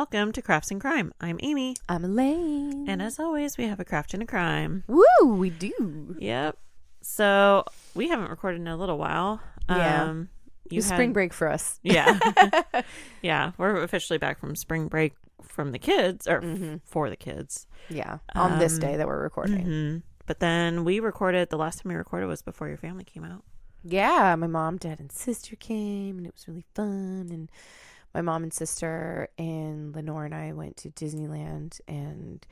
welcome to Crafts and Crime. I'm Amy. I'm Elaine. And as always, we have a craft and a crime. Woo, we do. Yep. So we haven't recorded in a little while. Yeah. Spring break for us. Yeah. Yeah. We're officially back from spring break from the kids, or for the kids. Yeah. On this day that we're recording. Mm-hmm. But then we recorded, the last time we recorded was before your family came out. Yeah. My mom, dad, and sister came, and it was really fun. And my mom and sister and Lenore and I went to Disneyland, and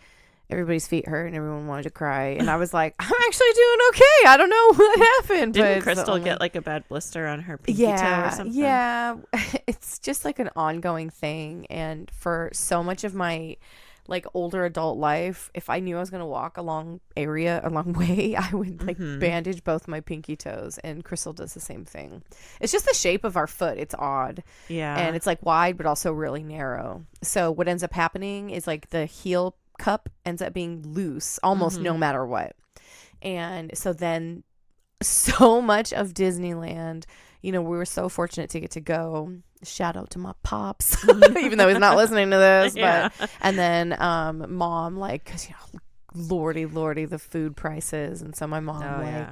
everybody's feet hurt and everyone wanted to cry. And I was like, I'm actually doing okay. I don't know what happened. Didn't Crystal get like a bad blister on her pinky toe or something? Yeah. It's just like an ongoing thing. And for so much of my like older adult life, if I knew I was going to walk a long way, I would like bandage both my pinky toes, and Crystal does the same thing. It's just the shape of our foot. It's odd. Yeah. And it's like wide, but also really narrow. So what ends up happening is like the heel cup ends up being loose almost no matter what. And so then so much of Disneyland, you know, we were so fortunate to get to go. Shout out to my pops, even though he's not listening to this. Yeah. But and then mom, like, cause you know, lordy, the food prices, and so my mom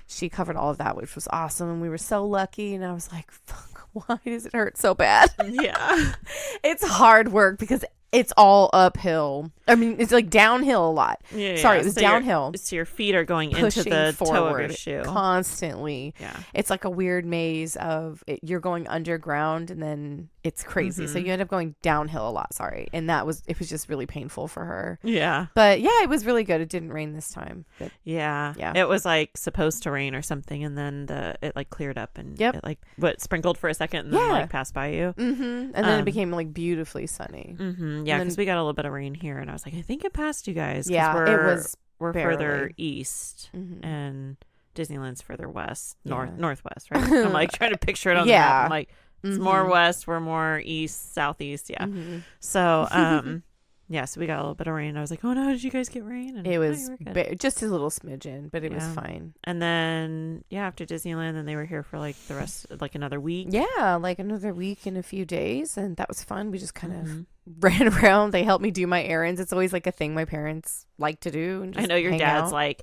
she covered all of that, which was awesome, and we were so lucky. And I was like, fuck, why does it hurt so bad? Yeah. It's hard work because it's all uphill. I mean, it's like downhill a lot. Yeah, Sorry, it was downhill. So your feet are going Pushing into the toe of forward your shoe constantly. Yeah. It's like a weird maze of you're going underground, and then it's crazy. So you end up going downhill a lot. Sorry, and it was just really painful for her. Yeah. But yeah, it was really good. It didn't rain this time. But yeah. It was like supposed to rain or something, and then it like cleared up, and it like sprinkled for a second, and then like passed by you. And then it became like beautifully sunny. Yeah, because we got a little bit of rain here, and I was like, I think it passed you guys. Yeah, we're barely. further east, and Disneyland's further west, northwest, right? I'm like trying to picture it on the map. I'm like, it's more west, we're more east, southeast. Yeah. So, so we got a little bit of rain. I was like, oh no, did you guys get rain? And it was just a little smidgen, but it was fine. And then, after Disneyland, then they were here for like the rest, like another week. Yeah, like another week and a few days. And that was fun. We just kind of ran around. They helped me do my errands. It's always like a thing my parents like to do. And just I know your dad's out. Like,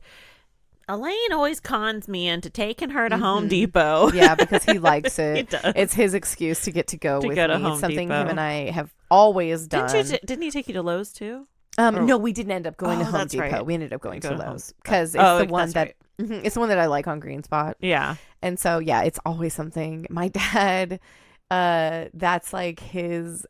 Elaine always cons me into taking her to Home Depot. Yeah, because he likes it. He does. It's his excuse to get to go with me. Home it's something Depot. him and I have always done. Didn't he take you to Lowe's too? No, we didn't end up going to Home Depot. Right. We ended up going to Lowe's because it's the one that it's the one that I like on Green Spot. Yeah, and so it's always something. My dad, that's like his.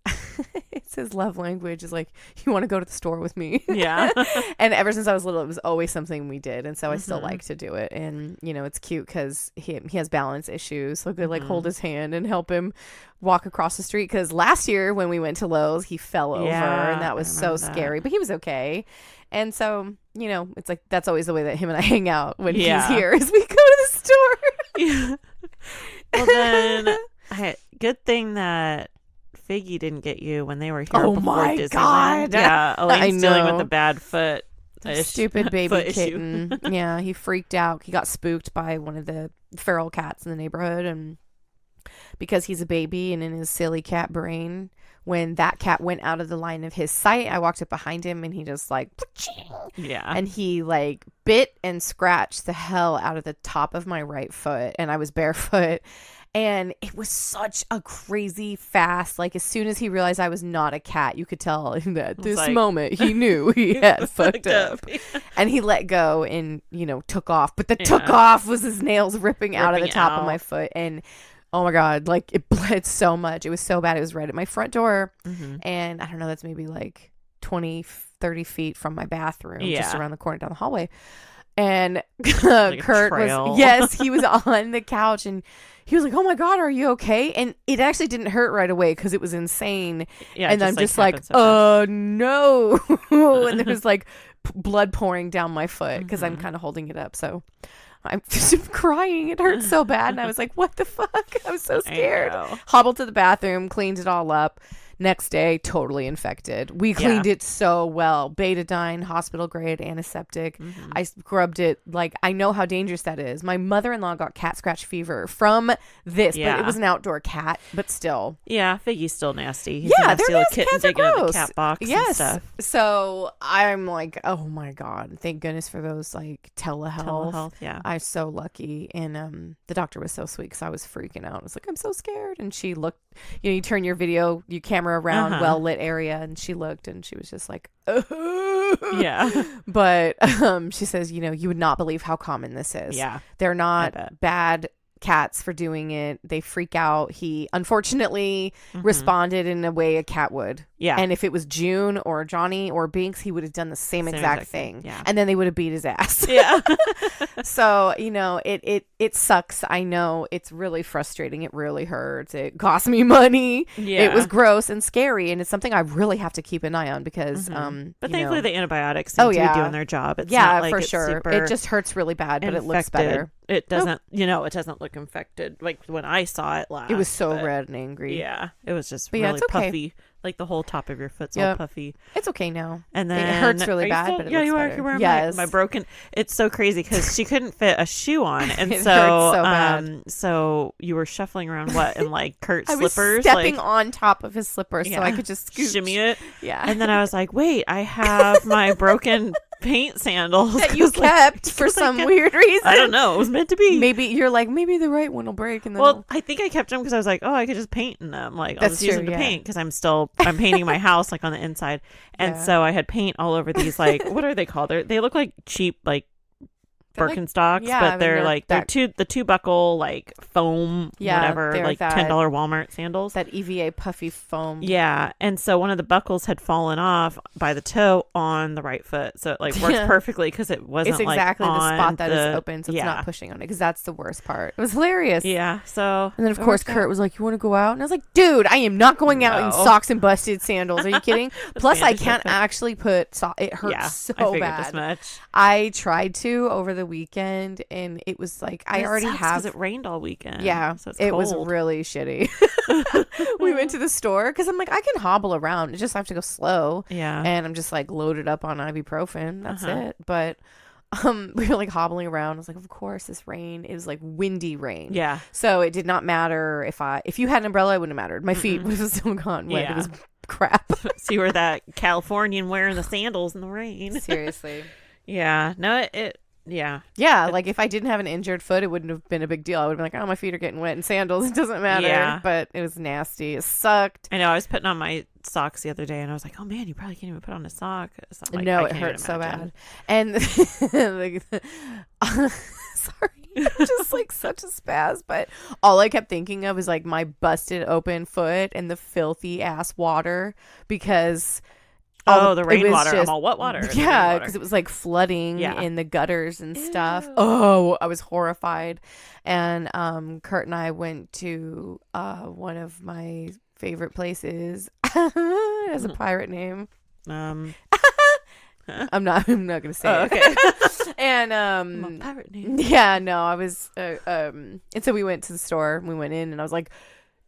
It's his love language is like, you want to go to the store with me? Yeah. And ever since I was little, it was always something we did, and so I still like to do it. And you know, it's cute because he has balance issues, so I could like hold his hand and help him walk across the street. Because last year when we went to Lowe's, he fell over, and that was so scary, but he was okay. And so, you know, it's like that's always the way that him and I hang out when he's here, is we go to the store. Yeah. Well then, good thing that Figgy didn't get you when they were here. Oh before my Disneyland. God. Yeah, Elaine's dealing with know. the bad foot. Stupid baby foot kitten. Yeah, he freaked out. He got spooked by one of the feral cats in the neighborhood, and because he's a baby and in his silly cat brain, when that cat went out of the line of his sight, I walked up behind him and he just like, and he like bit and scratched the hell out of the top of my right foot, and I was barefoot. And it was such a crazy fast, like as soon as he realized I was not a cat, you could tell that this moment he knew he had fucked up. And he let go and, you know, took off. But the took off was his nails ripping out of the top of my foot. And oh my God, like it bled so much. It was so bad. It was right at my front door. And I don't know, that's maybe like 20, 30 feet from my bathroom, just around the corner down the hallway. And like Kurt was, he was on the couch and he was like, oh my God, are you okay? And it actually didn't hurt right away because it was insane. Yeah, and I'm just like, no. And there was like blood pouring down my foot because I'm kind of holding it up. So I'm crying. It hurt so bad. And I was like, what the fuck? I was so scared. Hobbled to the bathroom, cleaned it all up. Next day, totally infected. We cleaned it so well. Betadine, hospital grade antiseptic. I scrubbed it. Like, I know how dangerous that is. My mother-in-law got cat scratch fever from this, but it was an outdoor cat, but still. Yeah, Figgy's still nasty. He's nasty. They're nasty. Cats are gross. The cat box and stuff. So I'm like, oh my God. Thank goodness for those like telehealth. Yeah. I'm so lucky. And the doctor was so sweet because I was freaking out. I was like, I'm so scared. And she looked, you turn your camera around well-lit area, and she looked and she was just like, yeah. But she says, you would not believe how common this is. Yeah. They're not bad cats for doing it. They freak out. He unfortunately responded in a way a cat would. Yeah. And if it was June or Johnny or Binks, he would have done the same exact thing. Yeah. And then they would have beat his ass. Yeah. So, it sucks. I know it's really frustrating. It really hurts. It cost me money. Yeah. It was gross and scary. And it's something I really have to keep an eye on because, but thankfully the antibiotics seem to be doing their job. It's not like for it's sure. It just hurts really bad, but it looks better. It doesn't, it doesn't look infected. Like when I saw it last. It was so red and angry. Yeah. It was just really puffy. Like the whole top of your foot's all puffy. It's okay now. And then it hurts really bad, but it looks better. You're wearing my broken. It's so crazy because she couldn't fit a shoe on, and it hurts so bad. So you were shuffling around in like Kurt's slippers. I was stepping on top of his slippers so I could just shimmy it. Yeah. And then I was like, wait, I have my broken paint sandals that you kept for some weird reason. I don't know. It was meant to be. Maybe you're like, maybe the right one will break. And then I think I kept them because I was like, oh, I could just paint in them. Like, I'll That's just use them to paint because I'm painting my house like on the inside. And so I had paint all over these, like, what are they called? They look like cheap, like, Birkenstocks, but they're the two buckle like foam whatever, like $10 Walmart sandals. That EVA puffy foam. Yeah, and so one of the buckles had fallen off by the toe on the right foot, so it like works perfectly because it wasn't. It's exactly like, the spot that is open, so it's not pushing on it. Because that's the worst part. It was hilarious. Yeah. So and then of course Kurt was like, "You want to go out?" And I was like, "Dude, I am not going out in socks and busted sandals. Are you kidding?" Plus, I can't actually put it hurts so I figured bad. This much. I tried to over the weekend, and it was like I already have. Because it rained all weekend. Yeah, so it was really shitty. We went to the store because I'm like, I can hobble around. I just have to go slow. Yeah, and I'm just like loaded up on ibuprofen. That's it. But we were like hobbling around. I was like, of course, this rain. It was like windy rain. Yeah. So it did not matter if you had an umbrella, it wouldn't have mattered. My feet would have still gone wet. It was crap. So you were that Californian wearing the sandals in the rain. Seriously. Yeah. No, yeah. Like if I didn't have an injured foot, it wouldn't have been a big deal. I would have been like, oh, my feet are getting wet in sandals. It doesn't matter. Yeah. But it was nasty. It sucked. I know. I was putting on my socks the other day and I was like, oh man, you probably can't even put on a sock. So like, no, it hurt so bad. And sorry. Just like such a spaz, but all I kept thinking of is like my busted open foot and the filthy ass water because the rainwater. I'm all, what water? Yeah, because it was like flooding in the gutters and stuff. Oh, I was horrified. And Kurt and I went to one of my favorite places. It has a pirate name. I'm not gonna say it. Okay. And pirate name. Yeah, no, I was and so we went to the store and we went in and I was like,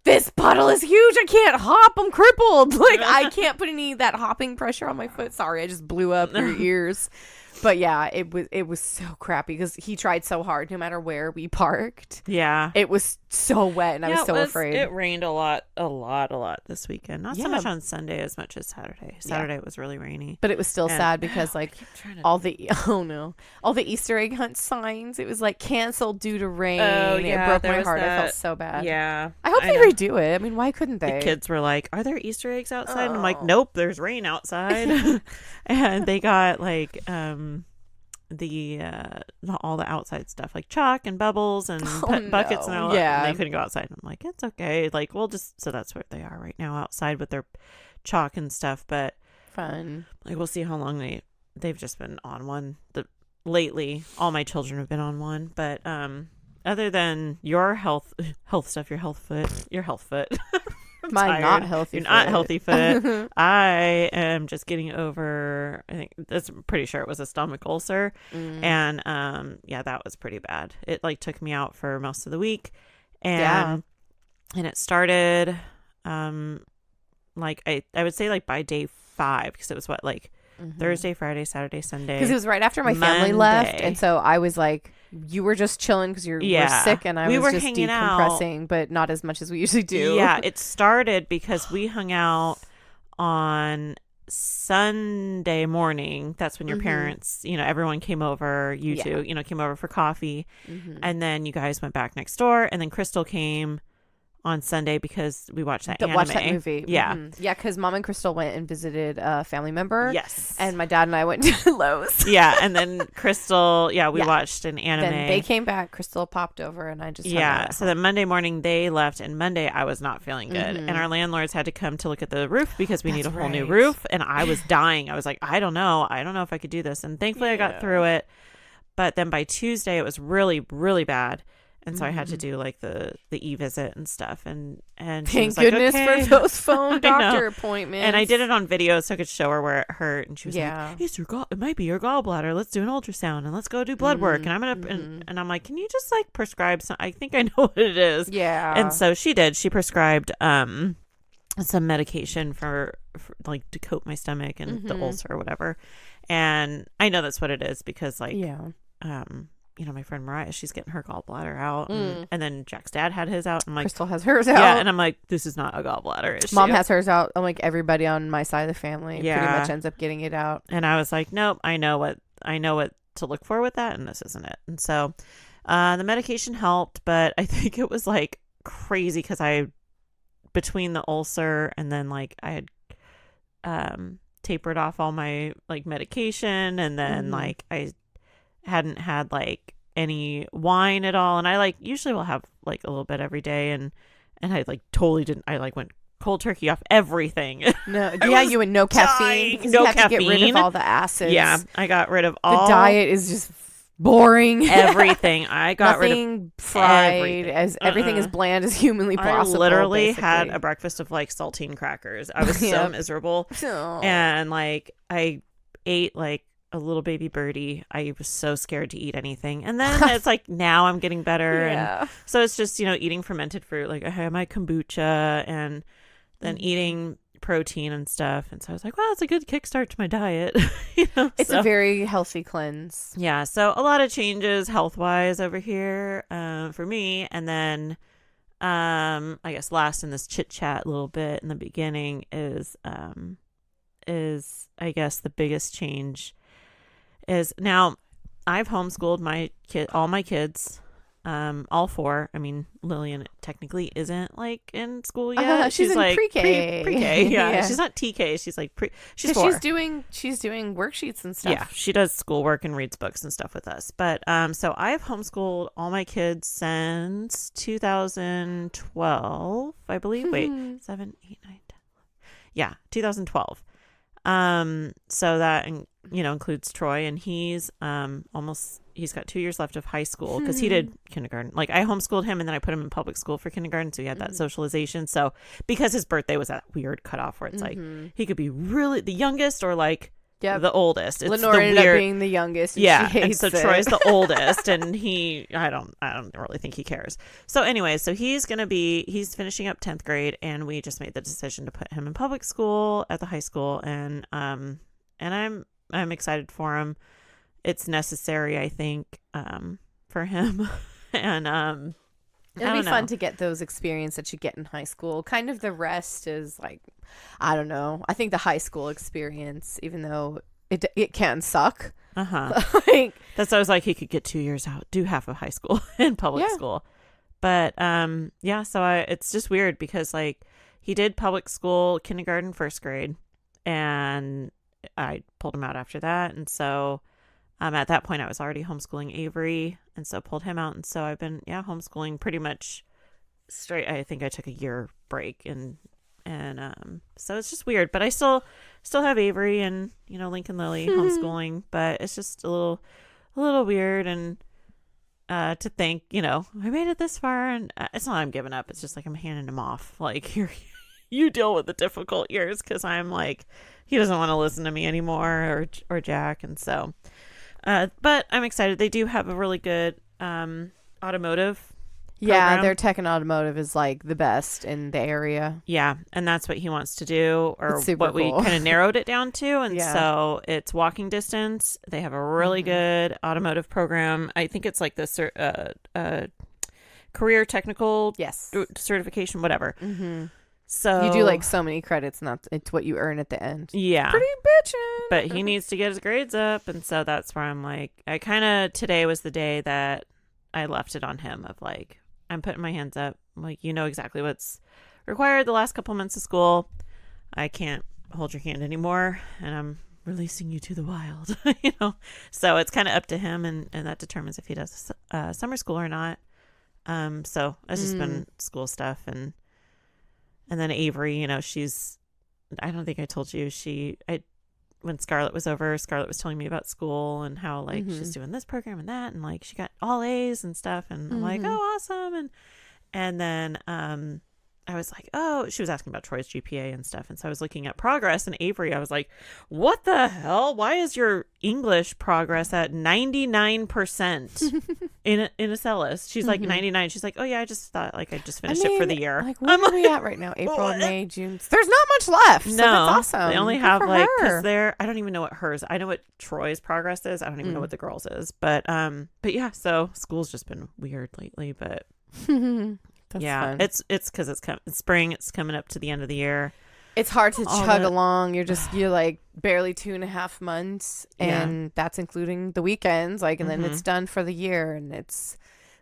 this puddle is huge. I can't hop. I'm crippled. Like I can't put any of that hopping pressure on my foot. Sorry, I just blew up your ears. But yeah, it was so crappy because he tried so hard no matter where we parked. Yeah. It was so wet and I was so afraid. It rained a lot this weekend. Not so much on Sunday as much as Saturday. Saturday was really rainy. But it was still sad because like all the Easter egg hunt signs, it was like canceled due to rain. Oh, yeah. It broke my heart. I felt so bad. Yeah. I hope they redo it. I mean, why couldn't they? The kids were like, are there Easter eggs outside? And I'm like, nope, there's rain outside. And they got like all the outside stuff like chalk and bubbles and buckets and all that. And they couldn't go outside. I'm like, it's okay. Like so that's where they are right now outside with their chalk and stuff. But fun. Like we'll see how long they've just been on one. Lately, all my children have been on one. But other than your health stuff, your health foot. My not healthy You're foot. not healthy foot. I am just getting over, I think that's pretty sure it was a stomach ulcer. And yeah, that was pretty bad. It like took me out for most of the week. And it started like I would say like by day 5, because it was what, like Thursday, Friday, Saturday, Sunday. Because it was right after my family left, and so I was like, you were just chilling because you were sick, and I was just decompressing, but not as much as we usually do. Yeah, it started because we hung out on Sunday morning. That's when your parents, you know, everyone came over. You two, you know, came over for coffee, and then you guys went back next door, and then Crystal came on Sunday because we watched that anime. Watched that movie. Yeah. Yeah, because Mom and Crystal went and visited a family member. Yes. And my dad and I went to Lowe's. Yeah, and then Crystal, we watched an anime. Then they came back, Crystal popped over, and I just hung out. So then Monday morning they left, and Monday I was not feeling good. And our landlords had to come to look at the roof because we need a whole new roof. And I was dying. I was like, I don't know if I could do this. And thankfully I got through it. But then by Tuesday it was really, really bad. And so I had to do like the e-visit and stuff. And thank goodness for those phone doctor appointments. And I did it on video so I could show her where it hurt. And she was like, it might be your gallbladder. Let's do an ultrasound and let's go do blood work. And I'm going to, and I'm like, can you just like prescribe some? I think I know what it is. Yeah. And so she did. She prescribed some medication for like to coat my stomach and the ulcer or whatever. And I know that's what it is because like, you know, my friend Mariah, she's getting her gallbladder out. And then Jack's dad had his out. I'm like, Crystal has hers out. Yeah, and I'm like, this is not a gallbladder issue. Mom has hers out. I'm like, everybody on my side of the family pretty much ends up getting it out. And I was like, nope, I know what to look for with that, and this isn't it. And so the medication helped, but I think it was like crazy because between the ulcer and then like I had tapered off all my like medication, and then like I hadn't had like any wine at all, and I like usually will have like a little bit every day, and I like totally didn't. I like went cold turkey off everything. No, you went no caffeine. No you have caffeine. To get rid of all the acids. Yeah, I got rid of all. The diet is just boring. Everything. I got rid of fried. Everything. Everything as bland as humanly possible. I literally basically had a breakfast of like saltine crackers. I was so miserable, and like I ate like a little baby birdie. I was so scared to eat anything, and then it's like now I'm getting better, and so it's just, you know, eating fermented fruit. Like I had my kombucha, and then eating protein and stuff, and so I was like, wow, it's a good kickstart to my diet. You know, it's a very healthy cleanse. Yeah, so a lot of changes health wise over here for me, and then I guess last in this chit chat a little bit in the beginning is I guess the biggest change is now I've homeschooled all my kids, all 4. I mean, Lillian technically isn't like in school yet. She's in like pre-K. Pre-K. Yeah. She's not TK. She's like she's 4. She's doing worksheets and stuff. Yeah, she does schoolwork and reads books and stuff with us. But so I've homeschooled all my kids since 2012, I believe. Wait, 7, 8, 9, 10. Yeah, 2012. So that, you know, includes Troy, and he's he's got 2 years left of high school because he did kindergarten. Like I homeschooled him, and then I put him in public school for kindergarten, so he had that socialization. So because his birthday was that weird cutoff where it's like he could be really the youngest or like the oldest. It's Lenore ended up being the youngest. And she hates and so Troy's the oldest, and I don't really think he cares. So anyway, so he's finishing up 10th grade, and we just made the decision to put him in public school at the high school, and I'm excited for him. It's necessary, I think, for him, and it'll be fun to get those experiences that you get in high school. Kind of the rest is like, I don't know. I think the high school experience, even though it can suck. Like, that's why I was like, he could get 2 years out, do half of high school in public school. But so it's just weird because like he did public school, kindergarten, 1st grade, and I pulled him out after that. And so at that point I was already homeschooling Avery, and so pulled him out, and so I've been homeschooling pretty much straight. I think I took a year break, and so it's just weird, but I still have Avery and, you know, Lincoln Lily homeschooling, but it's just a little weird, and to think, you know, I made it this far, and it's not I'm giving up, it's just like I'm handing him off, like here you deal with the difficult years, because I'm like, he doesn't want to listen to me anymore, or Jack. And so, but I'm excited. They do have a really good automotive program. Their tech and automotive is like the best in the area. Yeah, and that's what he wants to do, or what we cool. kind of narrowed it down to. And so it's walking distance. They have a really good automotive program. I think it's like this career technical certification, whatever. So you do like so many credits, and it's what you earn at the end. Yeah, pretty bitchin'. But he needs to get his grades up, and so that's where I'm like, today was the day that I left it on him of like, I'm putting my hands up. I'm like, you know exactly what's required the last couple months of school. I can't hold your hand anymore, and I'm releasing you to the wild. So it's kind of up to him, and that determines if he does summer school or not. So it's just been school stuff, and then Avery, she's, I don't think I told you, when Scarlett was over, Scarlett was telling me about school and how like she's doing this program and that, and like she got all A's and stuff, and I'm like, oh, awesome. And then I was like, oh, she was asking about Troy's GPA and stuff, and so I was looking at progress, and Avery, I was like, what the hell? Why is your English progress at 99% in a Celis? She's like 99. She's like, oh yeah, I just thought like I just finished it for the year. Like, where are we at right now? April, May, June. There's not much left. So no, that's awesome. They only have like, because I don't even know what hers. I know what Troy's progress is. I don't even know what the girls is. But yeah. So school's just been weird lately, but. That's fun. It's because it's spring. It's coming up to the end of the year. It's hard to chug along. You're like barely 2.5 months, and that's including the weekends. Like, and then it's done for the year, and it's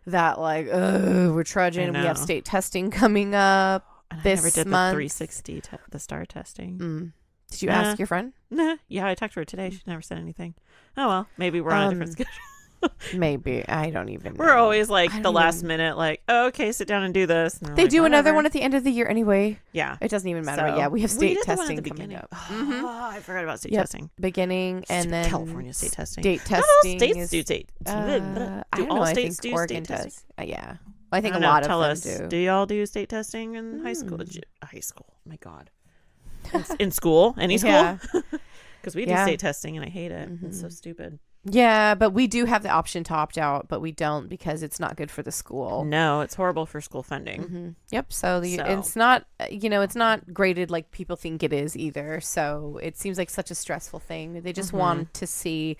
that like, we're trudging. We have state testing coming up this month. I never did the 360, the STAR testing. Did you ask your friend? Nah. Yeah, I talked to her today. She never said anything. Oh well, maybe we're on a different schedule. Maybe. I don't even know. We're always like the last minute, like, oh, okay, sit down and do this. And they like, do whatever. Another one at the end of the year anyway. Yeah. It doesn't even matter. So, but we have state testing coming up. Oh, I forgot about state testing. Beginning, and then California state testing. State testing. Not all states do state. Do all states do Oregon state testing? Yeah. I think a lot of them do. Do y'all do state testing in high school? High school. Oh my God. In school? Any school? Because we do state testing, and I hate it. It's so stupid. Yeah, but we do have the option to opt out, but we don't because it's not good for the school. No, it's horrible for school funding. Yep. So it's not, it's not graded like people think it is either. So it seems like such a stressful thing. They just want to see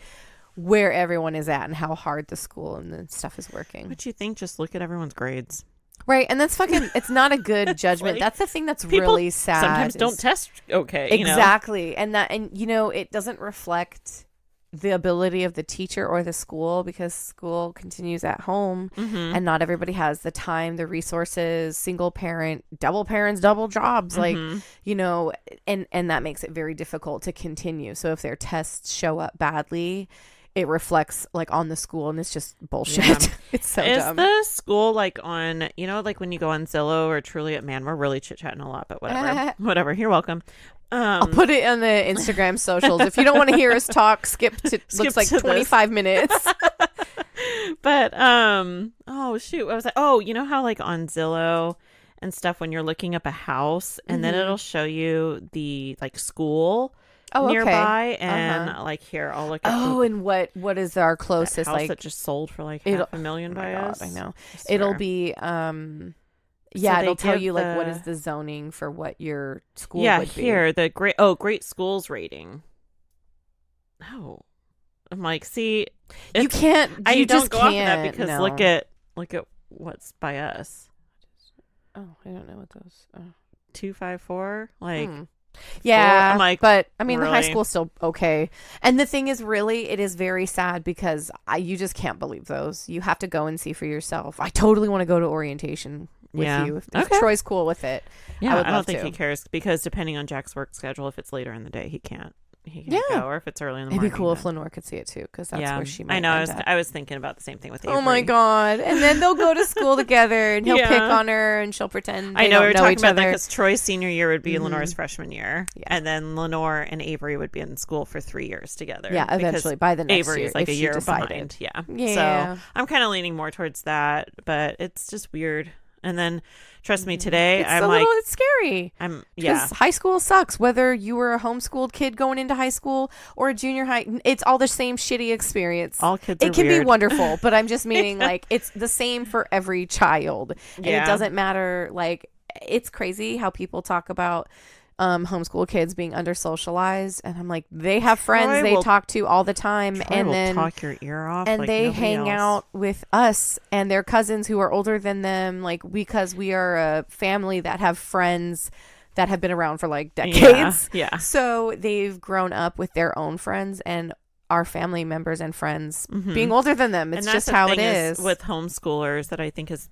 where everyone is at and how hard the school and the stuff is working. What you think? Just look at everyone's grades. Right. And that's it's not a good judgment. Like, that's the thing that's really sad. Sometimes don't test okay. Exactly. And it doesn't reflect the ability of the teacher or the school, because school continues at home and not everybody has the time, the resources, single parent, double parents, double jobs, like, and that makes it very difficult to continue. So if their tests show up badly, it reflects like on the school, and it's just bullshit. Yeah. It's so dumb. Is the school like on, like when you go on Zillow or Truly at, man, we're really chit-chatting a lot, but whatever. Whatever. You're welcome. I'll put it on the Instagram socials. If you don't want to hear us talk, skip looks like 25 minutes. But oh shoot, I was like, oh, you know how like on Zillow and stuff, when you're looking up a house and then it'll show you the like school nearby, and like here I'll look at and what is our closest house like that just sold for like $500,000 by us. I know. It'll be it'll tell you like what is the zoning for what your school would be. Here the great schools rating. Oh, I'm like, see, you can't. You don't just go can't, off of that because look at what's by us. Oh, I don't know what those. 254 like. Yeah, I'm like, but I mean, really? the high school's still okay. And the thing is, really, it is very sad because you just can't believe those. You have to go and see for yourself. I totally want to go to orientation with you if Troy's cool with it. Yeah, I don't think he cares, because depending on Jack's work schedule, if it's later in the day, he can't go, or if it's early in the morning. It'd be cool if Lenore could see it too, because that's where she might. I know. I was thinking about the same thing with Avery. Oh my God! And then they'll go to school together, and he'll pick on her, and she'll pretend. I know, we were talking about that because Troy's senior year would be Lenore's freshman year, and then Lenore and Avery would be in school for 3 years together. Yeah, eventually by the next Avery year, is like a year behind. Yeah. So I'm kind of leaning more towards that, but it's just weird. And then trust me, today it's scary. Because high school sucks. Whether you were a homeschooled kid going into high school or a junior high, it's all the same shitty experience. All kids are It can weird. be wonderful, but I'm just meaning like it's the same for every child. And it doesn't matter. Like, it's crazy how people talk about homeschool kids being under socialized, and I'm like, they have friends they talk to all the time, and then talk your ear off, and like they hang out with us and their cousins who are older than them, like, because we are a family that have friends that have been around for like decades. Yeah. So they've grown up with their own friends and our family members and friends being older than them. It's just how it is with homeschoolers that I think is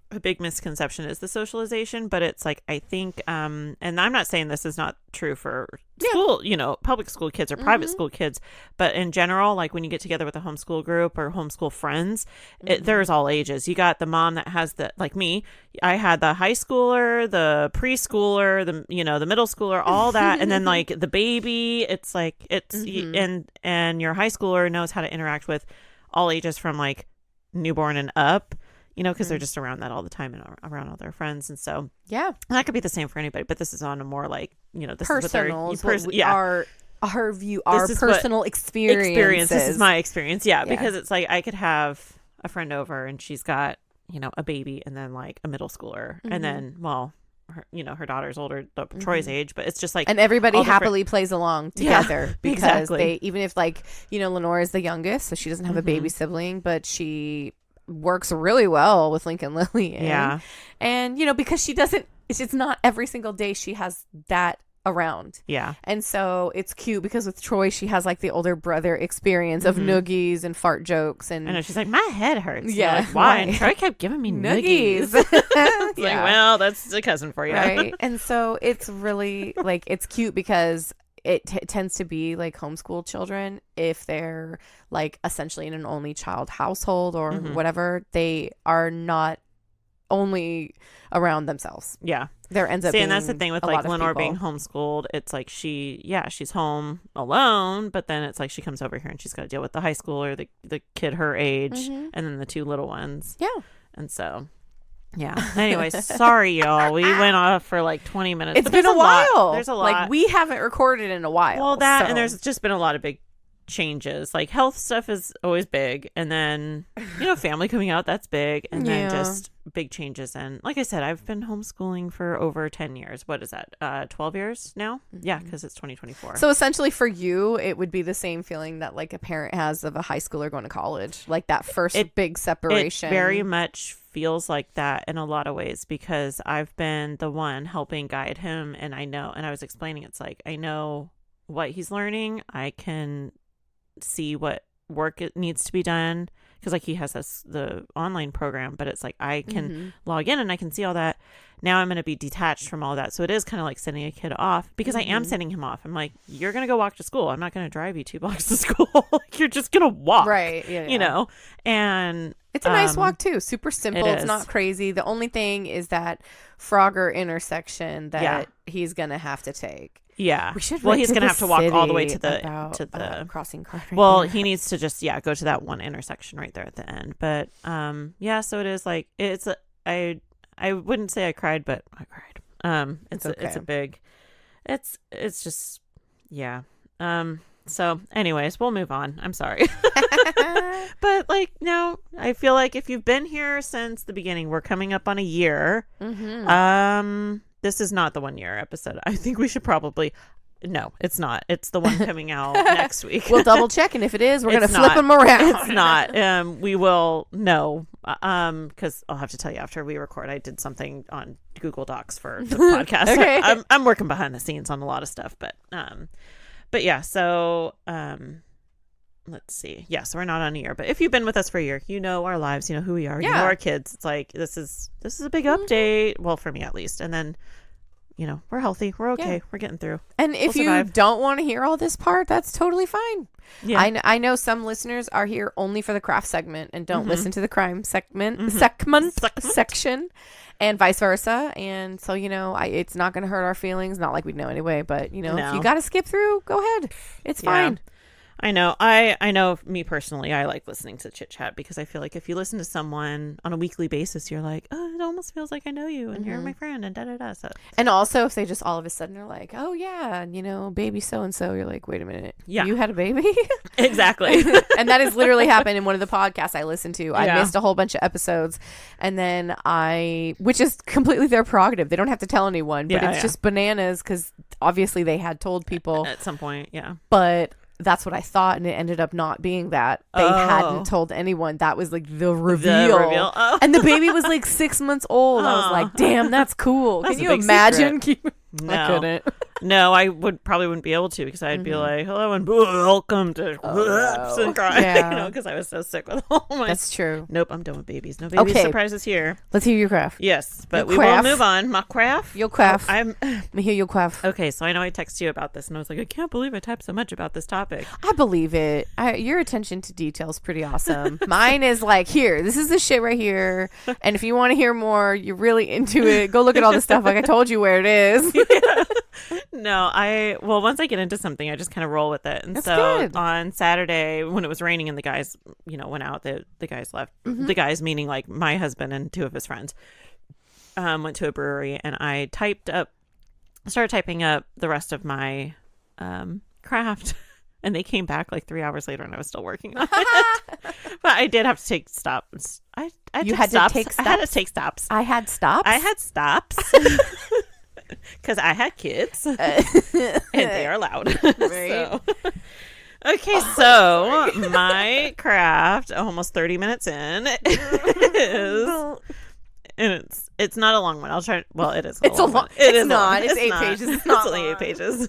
a big misconception is the socialization, but it's like, I think, and I'm not saying this is not true for school, public school kids or private school kids, but in general, like when you get together with a homeschool group or homeschool friends, there's all ages. You got the mom that has like me, I had the high schooler, the preschooler, the middle schooler, all that. And then like the baby, it's like, and your high schooler knows how to interact with all ages from like newborn and up. Because they're just around that all the time and around all their friends. And so, that could be the same for anybody, but this is on a more like, this personal, is what our view, our personal experiences. This is my experience. Yeah. Because it's like, I could have a friend over and she's got, a baby and then like a middle schooler. And then, her daughter's older, Troy's age, but it's just like, and everybody happily plays along together because they, even if like, Lenore is the youngest, so she doesn't have a baby sibling, but she works really well with Lincoln Lily. And because it's not every single day she has that around. And so it's cute because with Troy, she has like the older brother experience of noogies and fart jokes. And I know, she's like, my head hurts. Like, why? And Troy kept giving me noogies. It's like, well, that's a cousin for you. Right. And so it's really like, it's cute because it tends to be like homeschool children, if they're like essentially in an only child household or whatever, they are not only around themselves. There ends up being, and that's the thing with like Lenore being homeschooled. It's like she's home alone, but then it's like she comes over here and she's got to deal with the high schooler, the kid her age, and then the two little ones. And so anyway, sorry y'all, we went off for like 20 minutes. It's been a while. There's a lot, like we haven't recorded in a while. Well, and there's just been a lot of big changes. Like health stuff is always big, and then family coming out, that's big, and then just big changes. And like I said, I've been homeschooling for over 10 years. What is that, 12 years now? Yeah, because it's 2024. So essentially for you, it would be the same feeling that like a parent has of a high schooler going to college, like that first big separation. It very much feels like that in a lot of ways, because I've been the one helping guide him, and I know, and I was explaining, it's like, I know what he's learning. I can see what work it needs to be done, because like he has the online program, but it's like I can log in and I can see all that. Now I'm going to be detached from all that, so it is kind of like sending a kid off, because I am sending him off. I'm like, you're going to go walk to school. I'm not going to drive you 2 blocks to school. Like, you're just going to walk, right? And it's a nice walk too. Super simple. It's not crazy. The only thing is that Frogger intersection that he's going to have to take. Yeah. We should. Well, he's going to have to walk all the way to the crossing card. He needs to just go to that one intersection right there at the end. But so it is like, I wouldn't say I cried, but I cried. It's a big, it's just so anyways, we'll move on. I'm sorry. But like, no, I feel like if you've been here since the beginning, we're coming up on a year. This is not the 1 year episode. I think we should probably, no, it's not. It's the one coming out next week. We'll double check, and if it is, we're going to flip them around. It's not. We will know, because I'll have to tell you after we record. I did something on Google Docs for the podcast. Okay. I'm working behind the scenes on a lot of stuff, but yeah. So let's see. So we're not on a year, but if you've been with us for a year, you know our lives, you know who we are, you know our kids. It's like, this is a big update. Well, for me at least. And then, we're healthy. We're okay. We're getting through. And if you don't want to hear all this part, that's totally fine. Yeah. I know some listeners are here only for the craft segment and don't listen to the crime section, and vice versa. And so, it's not going to hurt our feelings. Not like we'd know anyway, but, if you got to skip through, go ahead. It's fine. I know. I know me personally, I like listening to chit chat because I feel like if you listen to someone on a weekly basis, you're like, oh, it almost feels like I know you and you're my friend and da-da-da. So. And also if they just all of a sudden are like, oh yeah, baby so-and-so, you're like, wait a minute. Yeah. You had a baby? Exactly. And that has literally happened in one of the podcasts I listened to. I missed a whole bunch of episodes and then which is completely their prerogative. They don't have to tell anyone, but it's just bananas because obviously they had told people. At some point, yeah. But that's what I thought, and it ended up not being that. They hadn't told anyone. That was like the reveal. Oh. And the baby was like 6 months old. I was like, damn, that's cool. Can you imagine? No. I couldn't. No, I probably wouldn't be able to because I'd be like, hello and welcome to and cry, because I was so sick with all my. That's true. Nope, I'm done with babies. No baby surprises here. Let's hear your craft. Yes, but we will move on. My craft. Your craft. Let me hear your craft. Okay, so I know I texted you about this and I was like, I can't believe I typed so much about this topic. I believe it. Your attention to detail is pretty awesome. Mine is like, here, this is the shit right here. And if you want to hear more, you're really into it, go look at all the stuff. Like I told you where it is. Yeah. No, once I get into something, I just kind of roll with it. And that's so good. On Saturday when it was raining and the guys, went out, the guys left. The guys meaning like my husband and two of his friends, went to a brewery and I started typing up the rest of my craft. And they came back like 3 hours later and I was still working on it. But I did have to take stops. I had to take stops. I had to take stops. I had stops. Because I had kids and they are loud. Right. Okay, so my craft, almost 30 minutes in, is, and it's not a long one. I'll try. Well, it is. It's a long. It's not. It's 8 pages. It's not. It's only 8 pages.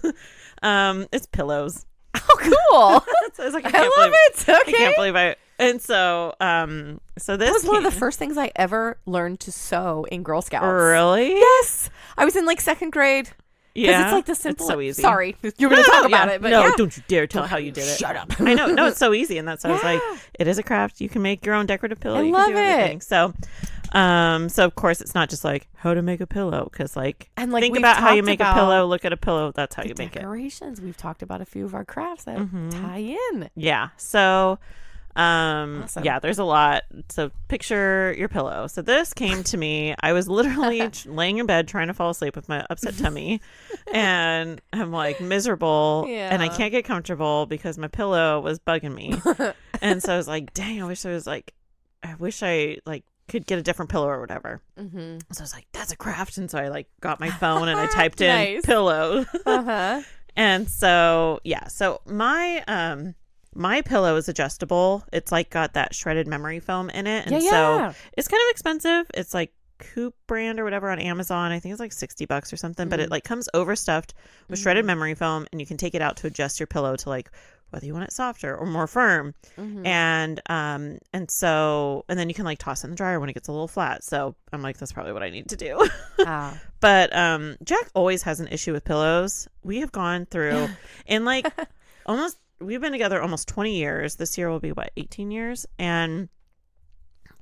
It's pillows. Oh, cool. So it's like, I love it. Okay. I can't believe and so so this that was one of the first things I ever learned to sew in Girl Scouts. Really? Yes. I was in like 2nd grade. Yeah. It's like the simple. It's so easy. Sorry. You're going to talk about it. But no, don't you dare tell how you did it. Shut up. I know. No, it's so easy. And that's why I was like, it is a craft. You can make your own decorative pillow. You love can do everything. So, so of course it's not just like how to make a pillow. Because think about how you make a pillow. Look at a pillow. That's how you make it. Decorations. We've talked about a few of our crafts that tie in. Yeah. So... awesome. Yeah, there's a lot. So picture your pillow. So this came to me. I was literally laying in bed trying to fall asleep with my upset tummy and I'm like miserable and I can't get comfortable because my pillow was bugging me. And so I was like, dang, I wish I could get a different pillow or whatever. So I was like, that's a craft. And so I got my phone and I typed in pillow. And so, so my pillow is adjustable. It's got that shredded memory foam in it. And so it's kind of expensive. It's like Coop brand or whatever on Amazon. I think it's like $60 or something, but it comes overstuffed with shredded memory foam and you can take it out to adjust your pillow to whether you want it softer or more firm. And then you can toss it in the dryer when it gets a little flat. So I'm like, that's probably what I need to do. But Jack always has an issue with pillows. We have gone through in we've been together almost 20 years. This year will be 18 years. And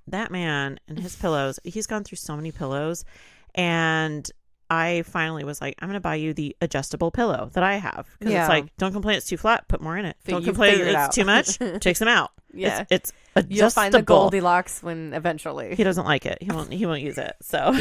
that man and his pillows, he's gone through so many pillows. And I finally was like, I'm going to buy you the adjustable pillow that I have. Because it's don't complain it's too flat, put more in it. Don't complain it's too much, take some out. Yeah. It's adjustable. You'll find the Goldilocks when eventually. He doesn't like it. He won't use it. So,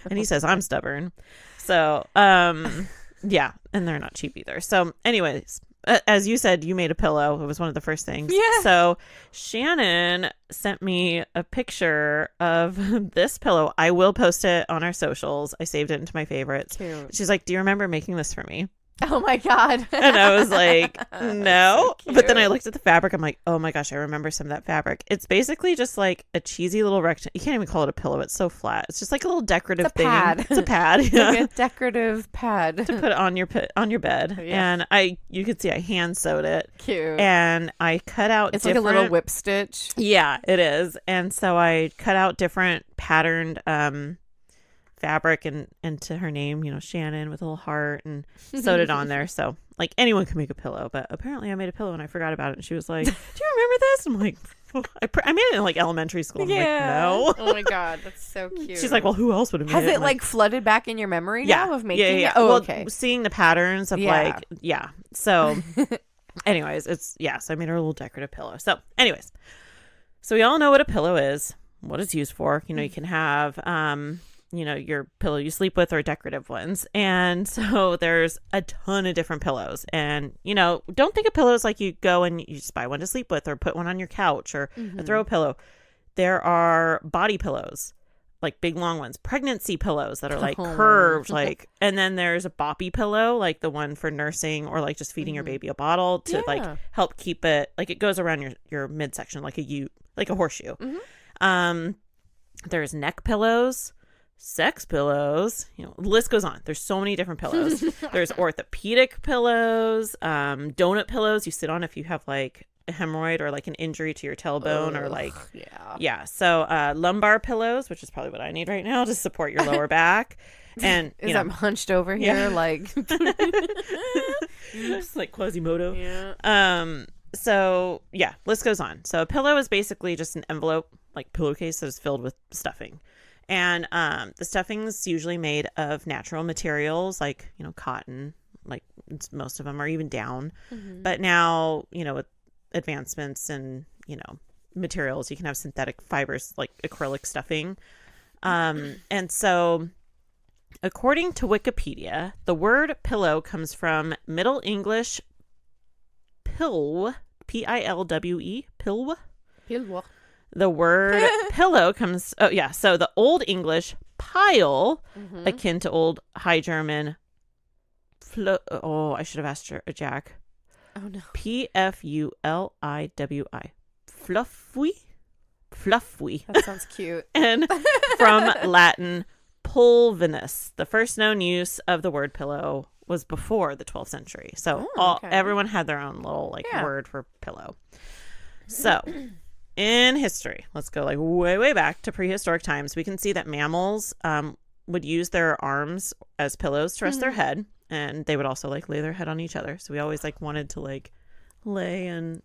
and he says I'm stubborn. So, yeah. And they're not cheap either. So anyways, as you said, you made a pillow. It was one of the first things. Yeah. So Shannon sent me a picture of this pillow. I will post it on our socials. I saved it into my favorites. Cute. She's like, do you remember making this for me? Oh my God. And I was like, no. So but then I looked at the fabric. I'm like, oh my gosh, I remember some of that fabric. It's basically just a cheesy little rectangle. You can't even call it a pillow. It's so flat. It's just a little decorative thing. Pad. It's a pad. Yeah. Like a decorative pad. To put on your bed. Yeah. And you could see I hand sewed it. Cute. And I cut out It's like a little whip stitch. Yeah, it is. And so I cut out different patterned fabric and to her name, Shannon with a little heart, and sewed it on there. So anyone can make a pillow, but apparently I made a pillow and I forgot about it. And she was like, do you remember this? I'm like, I made it in elementary school. I'm like, no. Oh my God, that's so cute. She's like, well, who else would have made it? Has it flooded back in your memory now of making it? Yeah. Oh, well, okay. Seeing the patterns of So Anyways, so I made her a little decorative pillow. So anyways, so we all know what a pillow is, what it's used for. You can have, your pillow you sleep with or decorative ones. And so there's a ton of different pillows. And, don't think of pillows like you go and you just buy one to sleep with or put one on your couch or a throw pillow. There are body pillows, like big long ones, pregnancy pillows that are like curved, like, and then there's a boppy pillow, like the one for nursing or like just feeding your baby a bottle to like help keep it, like it goes around your midsection like a horseshoe. There's neck pillows, sex pillows, the list goes on. There's so many different pillows. There's orthopedic pillows, donut pillows you sit on if you have like a hemorrhoid or like an injury to your tailbone or like so lumbar pillows, which is probably what I need right now to support your lower back. And I'm hunched over here like just like Quasimodo. So list goes on. So a pillow is basically just an envelope, like pillowcase that is filled with stuffing. And the stuffing is usually made of natural materials like cotton, like most of them are even down. But now with advancements and materials, you can have synthetic fibers like acrylic stuffing. And so according to Wikipedia, the word pillow comes from Middle English pilw, Pilwe, pilw. The word pillow comes so the Old English pile, akin to Old High German I should have asked Jack. Oh no. Pfuli. Fluffy. That sounds cute. And from Latin pulvinus. The first known use of the word pillow was before the 12th century. So everyone had their own little word for pillow. So in history, let's go like way, way back to prehistoric times. We can see that mammals would use their arms as pillows to rest their head. And they would also like lay their head on each other. So we always like wanted to like lay and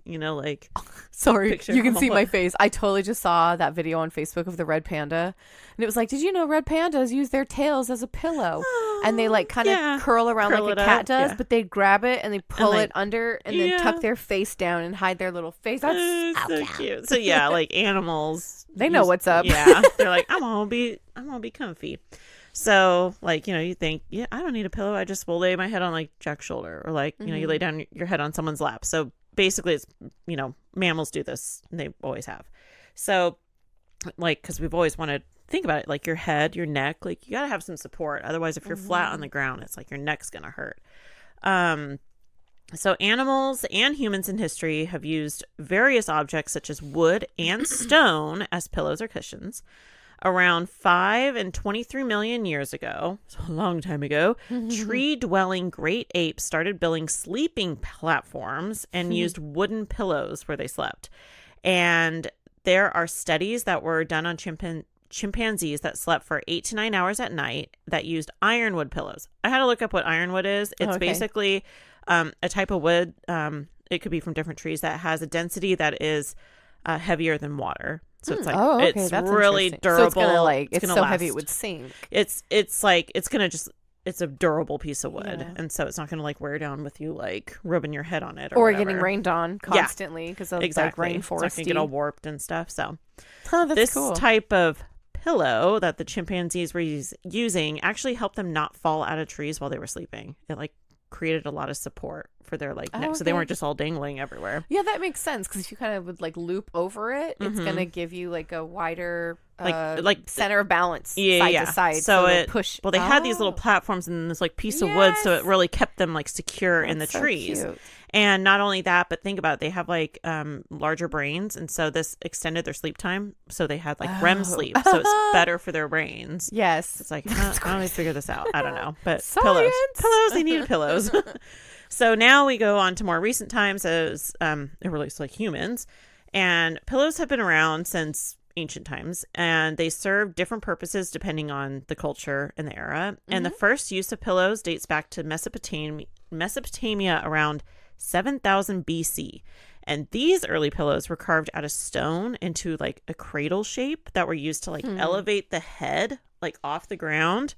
sorry, you can see my face. I totally just saw that video on Facebook of the red panda, and it was like, did you know red pandas use their tails as a pillow? And they like kind of curl around like a cat does, but they grab it and they pull it under and then tuck their face down and hide their little face. That's so cute. So like animals, they know what's up. They're like, I'm gonna be comfy. So, like, you think, I don't need a pillow. I just will lay my head on, like, Jack's shoulder. Or, like, you lay down your head on someone's lap. So, basically, it's, mammals do this. And they always have. So, like, because we've always wanted to think about it. Like, your head, your neck, like, you got to have some support. Otherwise, if you're flat on the ground, it's like your neck's going to hurt. So, animals and humans in history have used various objects such as wood and stone as pillows or cushions. Around 5 and 23 million years ago, so a long time ago, tree-dwelling great apes started building sleeping platforms and used wooden pillows where they slept. And there are studies that were done on chimpanzees that slept for 8 to 9 hours at night that used ironwood pillows. I had to look up what ironwood is. It's basically a type of wood. It could be from different trees that has a density that is heavier than water. So it's like it's that's really durable. So it's gonna it's gonna so last. heavy it would sink. It's a durable piece of wood, and so it's not gonna like wear down with you like rubbing your head on it or getting rained on constantly because of like rainforest. It's not gonna get all warped and stuff. So that's cool. This type of pillow that the chimpanzees were using actually helped them not fall out of trees while they were sleeping. It like created a lot of support for their like neck, so they weren't just all dangling everywhere. Yeah, that makes sense because if you kind of would like loop over it, it's gonna give you like a wider like center of balance side to side. So it push. Well, they had these little platforms and this like piece of wood, so it really kept them like secure in the trees. Cute. And not only that, but think about it, they have like larger brains, and so this extended their sleep time. So they had like REM sleep, so it's better for their brains. Yes, it's like how do they figure this out? I don't know, but pillows, they needed pillows. So now we go on to more recent times as it relates to like humans, and pillows have been around since ancient times, and they serve different purposes depending on the culture and the era. And the first use of pillows dates back to Mesopotamia around 7000 BC. And these early pillows were carved out of stone into like a cradle shape that were used to like elevate the head like off the ground.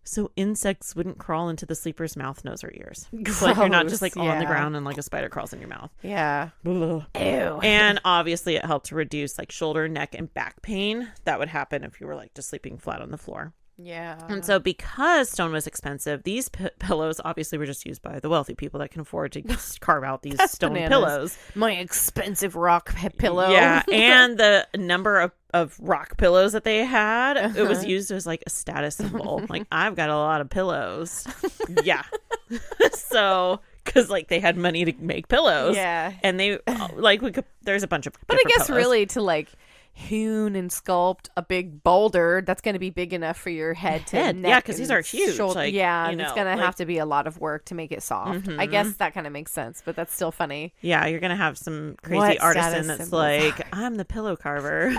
so insects wouldn't crawl into the sleeper's mouth, nose, or ears. So like you're not just like on the ground and like a spider crawls in your mouth. Yeah. Ew. And obviously it helped to reduce like shoulder, neck, and back pain that would happen if you were like just sleeping flat on the floor. Yeah. And so because stone was expensive, these pillows obviously were just used by the wealthy people that can afford to carve out these stone pillows. My expensive rock pillow. Yeah. And the number of rock pillows that they had, it was used as like a status symbol. Like, I've got a lot of pillows. Yeah. So, because like they had money to make pillows. Yeah. And they like, there's a bunch of But I guess pillows. really to like hewn and sculpt a big boulder that's going to be big enough for your head to neck. Yeah, because these are huge. Like, yeah, it's going to have to be a lot of work to make it soft. I guess that kind of makes sense, but that's still funny. Yeah, you're going to have some crazy artisan that's like, I'm the pillow carver.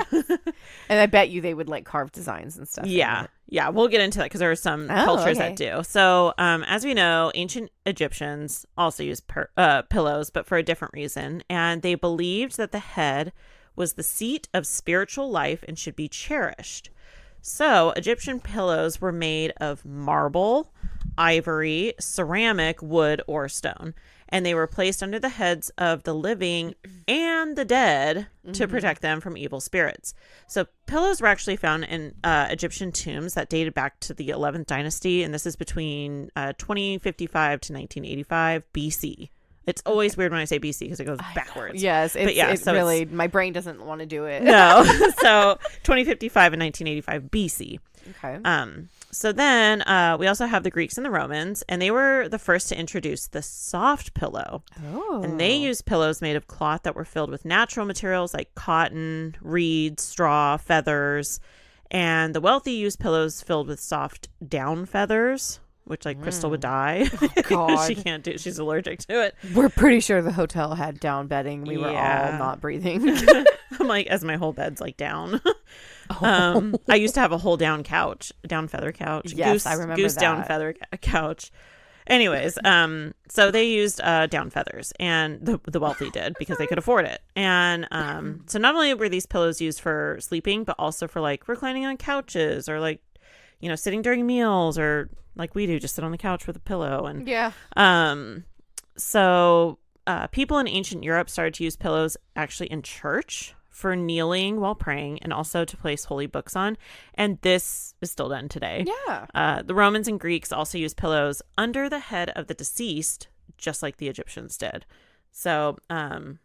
And I bet you they would like carve designs and stuff. Yeah. Yeah, we'll get into that because there are some cultures that do. So, as we know, ancient Egyptians also used pillows, but for a different reason. And they believed that the head was the seat of spiritual life and should be cherished. So Egyptian pillows were made of marble, ivory, ceramic, wood, or stone. And they were placed under the heads of the living and the dead to protect them from evil spirits. So pillows were actually found in Egyptian tombs that dated back to the 11th dynasty. And this is between 2055 to 1985 BC. It's always weird when I say BC because it goes backwards. Yes, it's so really, my brain doesn't want to do it. No. So 2055 and 1985 BC. Okay. So then we also have the Greeks and the Romans, and they were the first to introduce the soft pillow. Oh. And they used pillows made of cloth that were filled with natural materials like cotton, reeds, straw, feathers. And the wealthy used pillows filled with soft down feathers, which like Crystal would die. Oh, God. She can't do it. She's allergic to it. We're pretty sure the hotel had down bedding. We were all not breathing. I'm like, as my whole bed's like down. I used to have a whole down feather couch. Yes, I remember goose that. down feather couch. Anyways, so they used down feathers, and the wealthy did because they could afford it. And so not only were these pillows used for sleeping, but also for like reclining on couches or like, sitting during meals or like we do, just sit on the couch with a pillow. And yeah. So people in ancient Europe started to use pillows actually in church for kneeling while praying and also to place holy books on. And this is still done today. Yeah. The Romans and Greeks also used pillows under the head of the deceased, just like the Egyptians did. So, so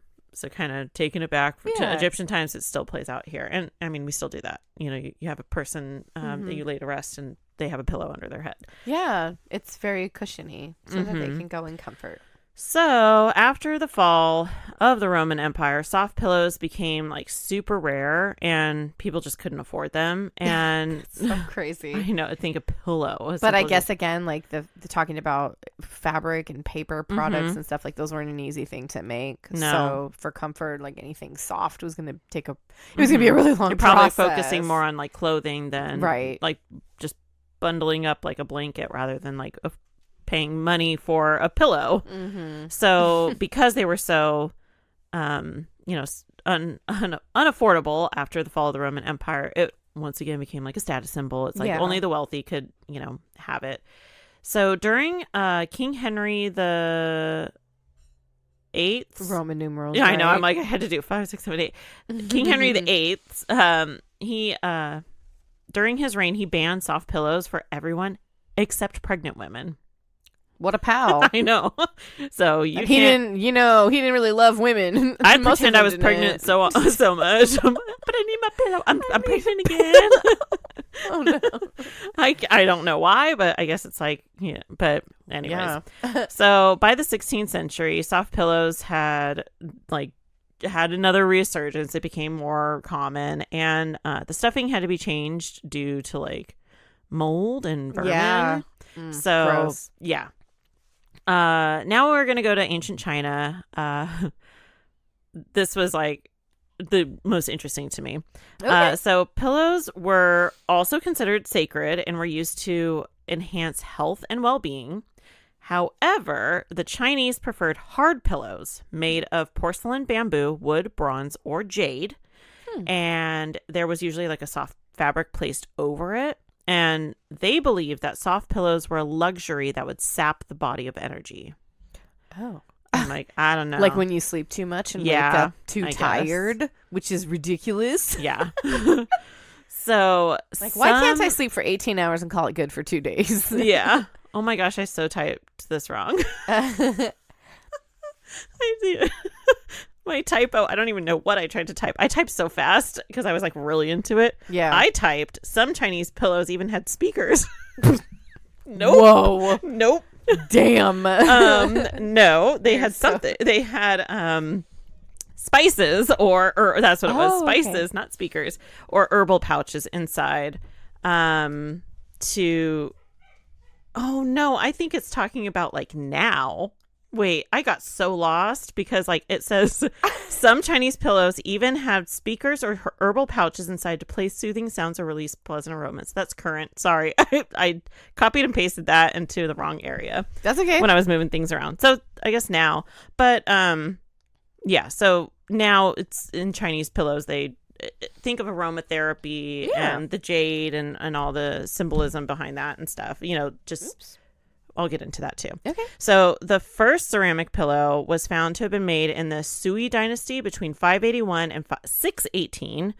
kind of taking it back to Egyptian times, it still plays out here. And I mean, we still do that. You have a person that you lay to rest and they have a pillow under their head. Yeah. It's very cushiony so that they can go in comfort. So after the fall of the Roman Empire, soft pillows became like super rare and people just couldn't afford them. And so crazy. I know, I think a pillow. But I guess again, like the talking about fabric and paper products and stuff, like those weren't an easy thing to make. No. So for comfort, like anything soft was going to take it was going to be a really long You're probably process. focusing more on like clothing than like just bundling up like a blanket rather than like paying money for a pillow. So because they were so unaffordable after the fall of the Roman Empire, it once again became like a status symbol. It's like only the wealthy could have it. So during King Henry the Eighth, Roman numerals, I know, I'm like, I had to do 5, 6, 7, 8. King Henry the Eighth, he during his reign he banned soft pillows for everyone except pregnant women. What a pal. I know. So he didn't really love women. I pretend I was pregnant so much. But I need my pillow. I'm pregnant again. Oh no. I don't know why, but I guess it's like, but anyways. Yeah. So by the 16th century, soft pillows had another resurgence. It became more common, and the stuffing had to be changed due to like mold and vermin. Yeah. So gross. Yeah. Now we're going to go to ancient China. This was like the most interesting to me. Okay. So pillows were also considered sacred and were used to enhance health and well-being. However, the Chinese preferred hard pillows made of porcelain, bamboo, wood, bronze, or jade. And there was usually like a soft fabric placed over it. And they believed that soft pillows were a luxury that would sap the body of energy. Oh. I'm like, I don't know. Like when you sleep too much and wake up too tired, which is ridiculous. Yeah. So, like, why can't I sleep for 18 hours and call it good for 2 days? Yeah. Oh my gosh, I so typed this wrong. I see my typo. I don't even know what I tried to type. I typed so fast because I was like really into it. Yeah. I typed some Chinese pillows even had speakers. Nope. Whoa. Nope. Damn. No, they had something. They had spices or that's what it was. Spices, not speakers, or herbal pouches inside. Oh no, I think it's talking about like now. Wait, I got so lost because like it says some Chinese pillows even have speakers or herbal pouches inside to play soothing sounds or release pleasant aromas. That's current. Sorry. I copied and pasted that into the wrong area. That's okay. When I was moving things around. So I guess now. But yeah, so now it's in Chinese pillows. They think of aromatherapy and the jade and all the symbolism behind that and stuff. You know, just... Oops. I'll get into that too. Okay. So the first ceramic pillow was found to have been made in the Sui dynasty between 581 and 618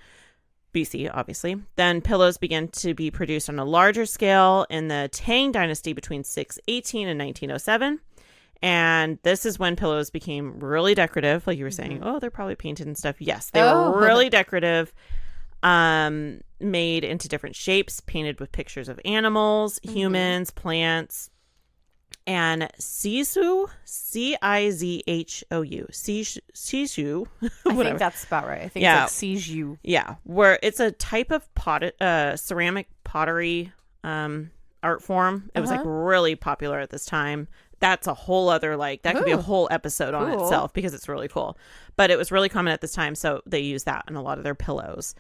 BC, obviously. Then pillows began to be produced on a larger scale in the Tang dynasty between 618 and 1907. And this is when pillows became really decorative. Like you were saying, oh, they're probably painted and stuff. Yes, they were really decorative. Made into different shapes, painted with pictures of animals, humans, plants. And Sizhou, Cizhou, Sizhou. I think that's about right. I think it's like Sizhou. Yeah, where it's a type of ceramic pottery art form. It was like really popular at this time. That's a whole other that could be a whole episode on itself because it's really cool. But it was really common at this time, so they use that in a lot of their pillows.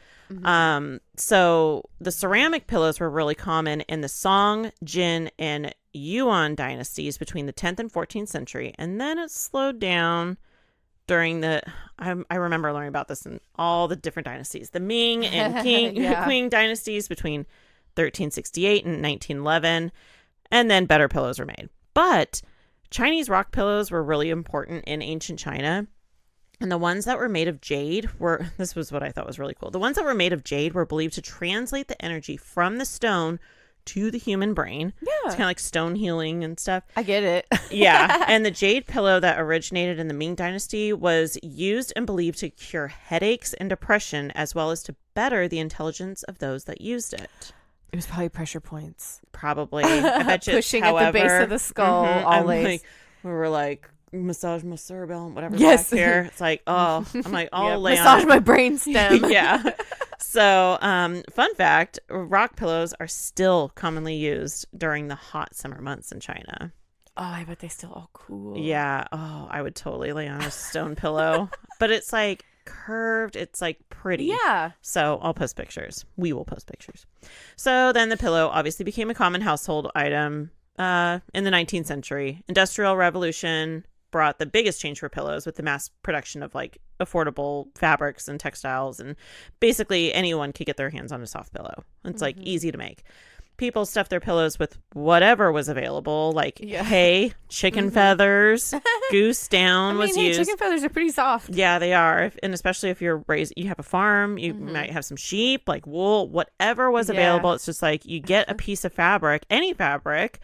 So the ceramic pillows were really common in the Song, Jin, and Yuan dynasties between the 10th and 14th century, and then it slowed down during the I remember learning about this in all the different dynasties, the Ming and Qing dynasties between 1368 and 1911, and then better pillows were made. But Chinese rock pillows were really important in ancient China. And the ones that were made of jade this was what I thought was really cool. The ones that were made of jade were believed to translate the energy from the stone to the human brain. Yeah. It's kind of like stone healing and stuff. I get it. Yeah. And the jade pillow that originated in the Ming Dynasty was used and believed to cure headaches and depression, as well as to better the intelligence of those that used it. It was probably pressure points. Probably. I bet you pushing at the base of the skull always. We were like, massage my cerebellum, whatever. Yes. Back here. It's like, oh, I'm like, I'll lay massage on my brainstem. Yeah. So, fun fact, rock pillows are still commonly used during the hot summer months in China. Oh, I bet they still all cool. Yeah. Oh, I would totally lay on a stone pillow. But it's like curved. It's like pretty. Yeah. So I'll post pictures. We will post pictures. So then the pillow obviously became a common household item in the 19th century. Industrial Revolution brought the biggest change for pillows with the mass production of like affordable fabrics and textiles, and basically anyone could get their hands on a soft pillow. It's like easy to make. People stuffed their pillows with whatever was available, like hay, chicken feathers, goose down was used. Chicken feathers are pretty soft. Yeah, they are. And especially if you have a farm, you might have some sheep, like wool, whatever was available. It's just like you get a piece of fabric, any fabric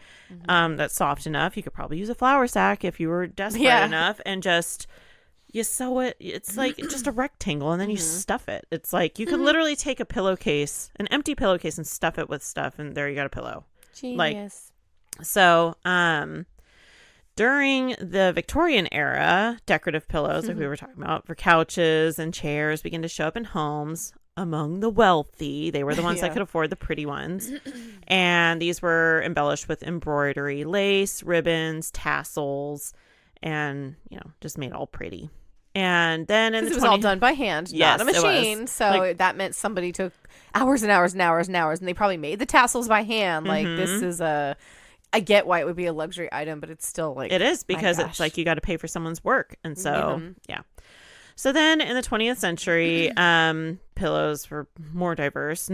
that's soft enough. You could probably use a flour sack if you were desperate enough, and just... You sew it. It's like just a rectangle, and then you stuff it. It's like you could literally take a pillowcase, an empty pillowcase, and stuff it with stuff, and there you got a pillow. Genius. So, during the Victorian era, decorative pillows, like we were talking about, for couches and chairs began to show up in homes among the wealthy. They were the ones that could afford the pretty ones. And these were embellished with embroidery, lace, ribbons, tassels, and, just made all pretty. And then it was all done by hand, not a machine. So that meant somebody took hours and hours and hours and hours, and they probably made the tassels by hand. Like, this is I get why it would be a luxury item, but it's still like... It is, because it's like you got to pay for someone's work. And so, So then in the 20th century, pillows were more diverse.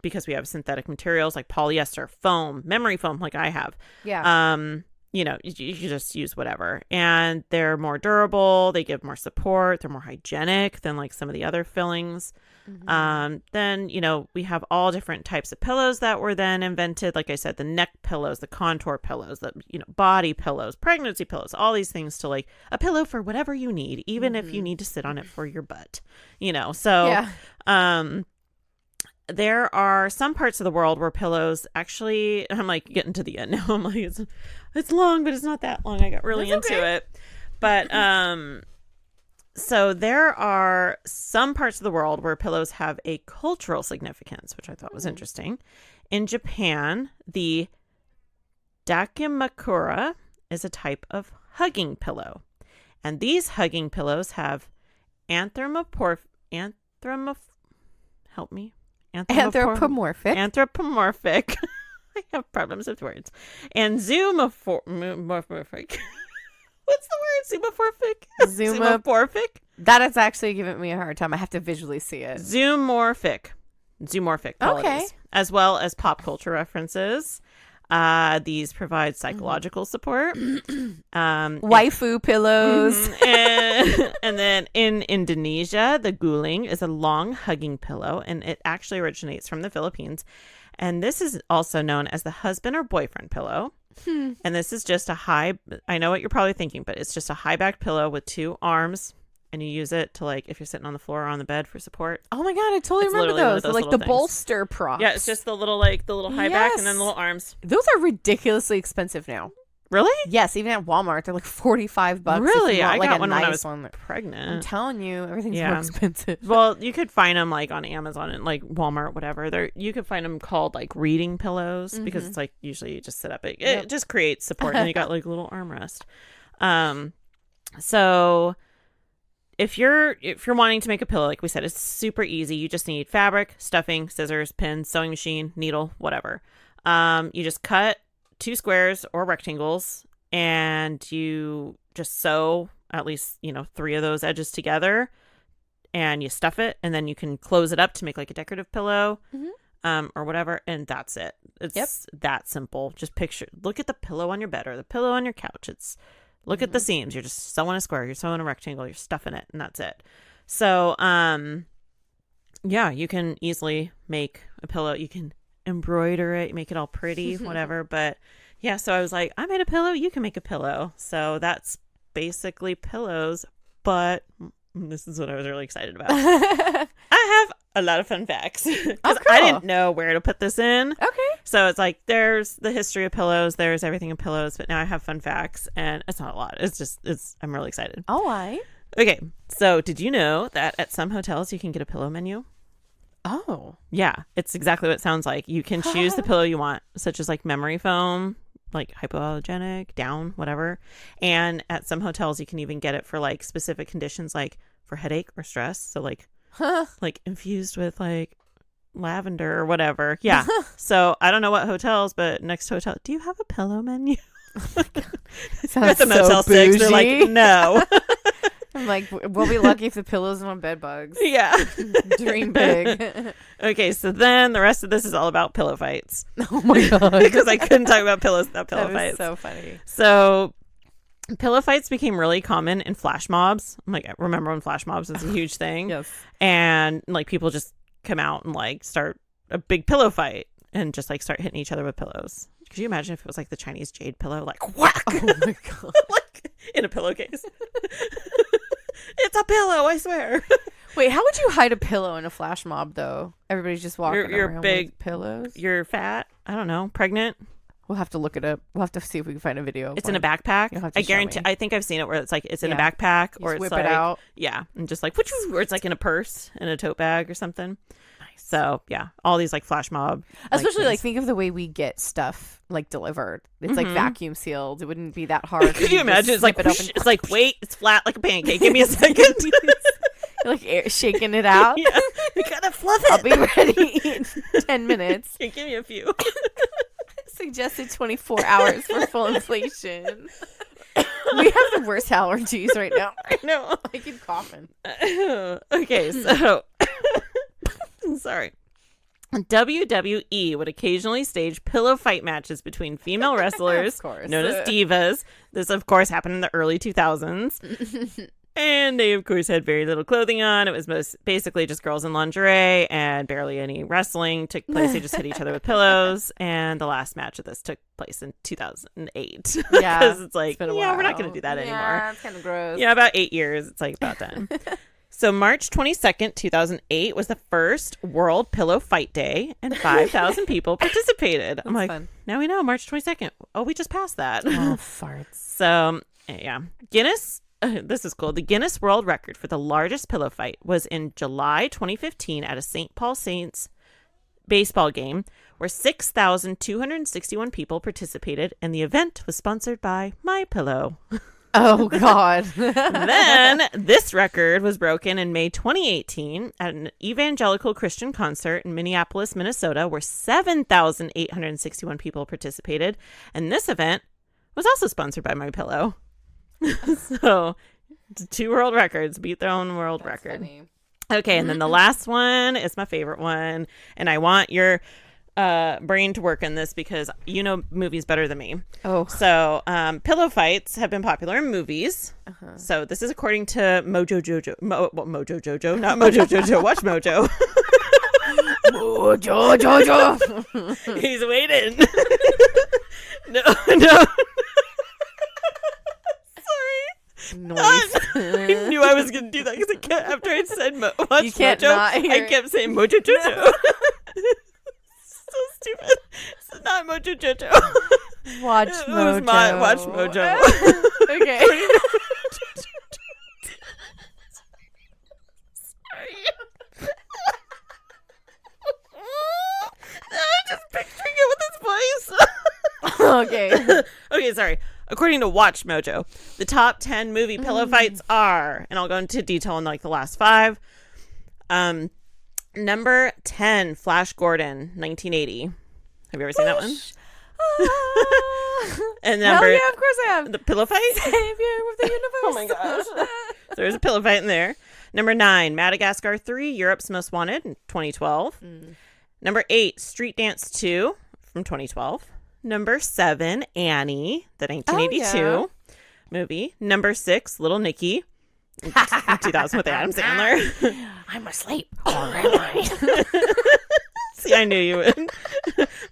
because we have synthetic materials like polyester, foam, memory foam, like I have. Yeah. You know, you just use whatever. And they're more durable. They give more support. They're more hygienic than like some of the other fillings. Then, you know, we have all different types of pillows that were then invented. Like I said, the neck pillows, the contour pillows, the, you know, body pillows, pregnancy pillows, all these things to like a pillow for whatever you need, even if you need to sit on it for your butt, you know. So, there are some parts of the world where pillows actually, I'm like getting to the end now. I'm like, it's long, but it's not that long. I got really into it. But, so there are some parts of the world where pillows have a cultural significance, which I thought was interesting. In Japan, the dakimakura is a type of hugging pillow. And these hugging pillows have anthropomorphic. I have problems with words. And zoomorphic. What's the word? Zoomorphic? That is actually giving me a hard time. I have to visually see it. Zoomorphic qualities, as well as pop culture references. These provide psychological support. Waifu pillows. And then in Indonesia, the guling is a long hugging pillow, and it actually originates from the Philippines. And this is also known as the husband or boyfriend pillow. And this is just I know what you're probably thinking, but it's just a high back pillow with two arms, and you use it to, like, if you're sitting on the floor or on the bed for support. Oh my God, I totally remember those. Like the bolster props. Yeah, it's just the little high back and then the little arms. Those are ridiculously expensive now. Really? Yes, even at Walmart, they're like $45. Really? I got one when I was pregnant. I'm telling you, everything's more expensive. Well, you could find them like on Amazon and like Walmart, whatever. You could find them called like reading pillows because it's like usually you just sit up. It just creates support, and you got like a little armrest. So if you're wanting to make a pillow, like we said, it's super easy. You just need fabric, stuffing, scissors, pins, sewing machine, needle, whatever. You just cut 2 squares or rectangles, and you just sew at least 3 of those edges together, and you stuff it, and then you can close it up to make like a decorative pillow, or whatever, and that's it. It's that simple. Just look at the pillow on your bed or the pillow on your couch. Look at the seams. You're just sewing a square, you're sewing a rectangle, you're stuffing it, and that's it. So you can easily make a pillow. You can embroider it, make it all pretty, whatever. But yeah, so I was like, I made a pillow, you can make a pillow. So that's basically pillows, but this is what I was really excited about. I have a lot of fun facts because I didn't know where to put this in. Okay. So it's like, there's the history of pillows, there's everything in pillows, but now I have fun facts, and it's not a lot. I'm really excited. All right. Okay. So did you know that at some hotels you can get a pillow menu? Oh. Yeah, it's exactly what it sounds like. You can choose the pillow you want, such as like memory foam, like hypoallergenic, down, whatever. And at some hotels you can even get it for like specific conditions, like for headache or stress. So like like infused with like lavender or whatever. Yeah. So I don't know what hotels, but next hotel, do you have a pillow menu? Oh my God. At the Motel 6, they're like, no. I'm like, we'll be lucky if the pillow's on bed bugs. Yeah. Dream big. Okay, so then the rest of this is all about pillow fights. Oh my God. Because I couldn't talk about pillows without pillow fights. So funny. So pillow fights became really common in flash mobs. Like, I remember when flash mobs was a huge thing. Yes. And like people just come out and like start a big pillow fight and just like start hitting each other with pillows. Could you imagine if it was like the Chinese jade pillow? Like, whack! Oh my God. Like in a pillowcase. It's a pillow, I swear. Wait, how would you hide a pillow in a flash mob, though? Everybody's just walking you're around big with pillows. You're fat. I don't know. Pregnant. We'll have to look it up. We'll have to see if we can find a video. It's in a backpack. I guarantee. I think I've seen it where it's like it's in a backpack, or it's whip like it out. Yeah, and just like or it's like in a purse, in a tote bag or something. So yeah, all these like flash mob, especially like think of the way we get stuff like delivered. It's like vacuum sealed. It wouldn't be that hard. Could you imagine? It's like it's like, wait, it's flat like a pancake. Give me a second. You're like shaking it out. Yeah, we gotta fluff it. I'll be ready in 10 minutes. Okay, give me a few. Suggested 24 hours for full inflation. We have the worst allergies right now. I know. I keep coughing. Okay, so sorry. WWE would occasionally stage pillow fight matches between female wrestlers known as divas. This, of course, happened in the early 2000s. And they, of course, had very little clothing on. It was basically just girls in lingerie, and barely any wrestling took place. They just hit each other with pillows. And the last match of this took place in 2008. Yeah. Because it's like, we're not going to do that anymore. Yeah, it's kind of gross. Yeah, about 8 years. It's like about done. So March 22nd, 2008 was the first World Pillow Fight Day, and 5,000 people participated. I'm like, fun. Now we know, March 22nd. Oh, we just passed that. Oh, farts. So, yeah. This is cool. The Guinness World Record for the largest pillow fight was in July 2015 at a St. Paul Saints baseball game, where 6,261 people participated, and the event was sponsored by MyPillow. Oh, God. Then this record was broken in May 2018 at an evangelical Christian concert in Minneapolis, Minnesota, where 7,861 people participated. And this event was also sponsored by MyPillow. So 2 world records beat their own world record. Funny. Okay, and then the last one is my favorite one. And I want your brain to work on this because you know movies better than me. Oh. So pillow fights have been popular in movies. Uh-huh. So this is according to Mojo Jojo. Mojo Jojo, not Mojo Jojo. Watch Mojo. Mojo Jojo. He's waiting. No. Noise. I knew I was going to do that because after I said watch you can't Mojo, not hear I kept saying Mojo Jojo. So stupid. It's not Mojo Jojo. Watch Mojo. Watch Mojo. Okay. Sorry. I'm just picturing it with his voice. Okay. Okay, sorry. According to Watch Mojo, the top 10 movie pillow fights are, and I'll go into detail in like the last 5. Number 10, Flash Gordon, 1980. Have you ever seen that one? And number, hell yeah, of course I have. The pillow fight? Savior of the universe. Oh my gosh. There's a pillow fight in there. Number 9, Madagascar 3, Europe's Most Wanted, in 2012. Number 8, Street Dance 2, from 2012. Number 7, Annie, the 1982 movie. Number 6, Little Nicky, 2000 with Adam Sandler. I'm asleep. Or am I? See, I knew you would.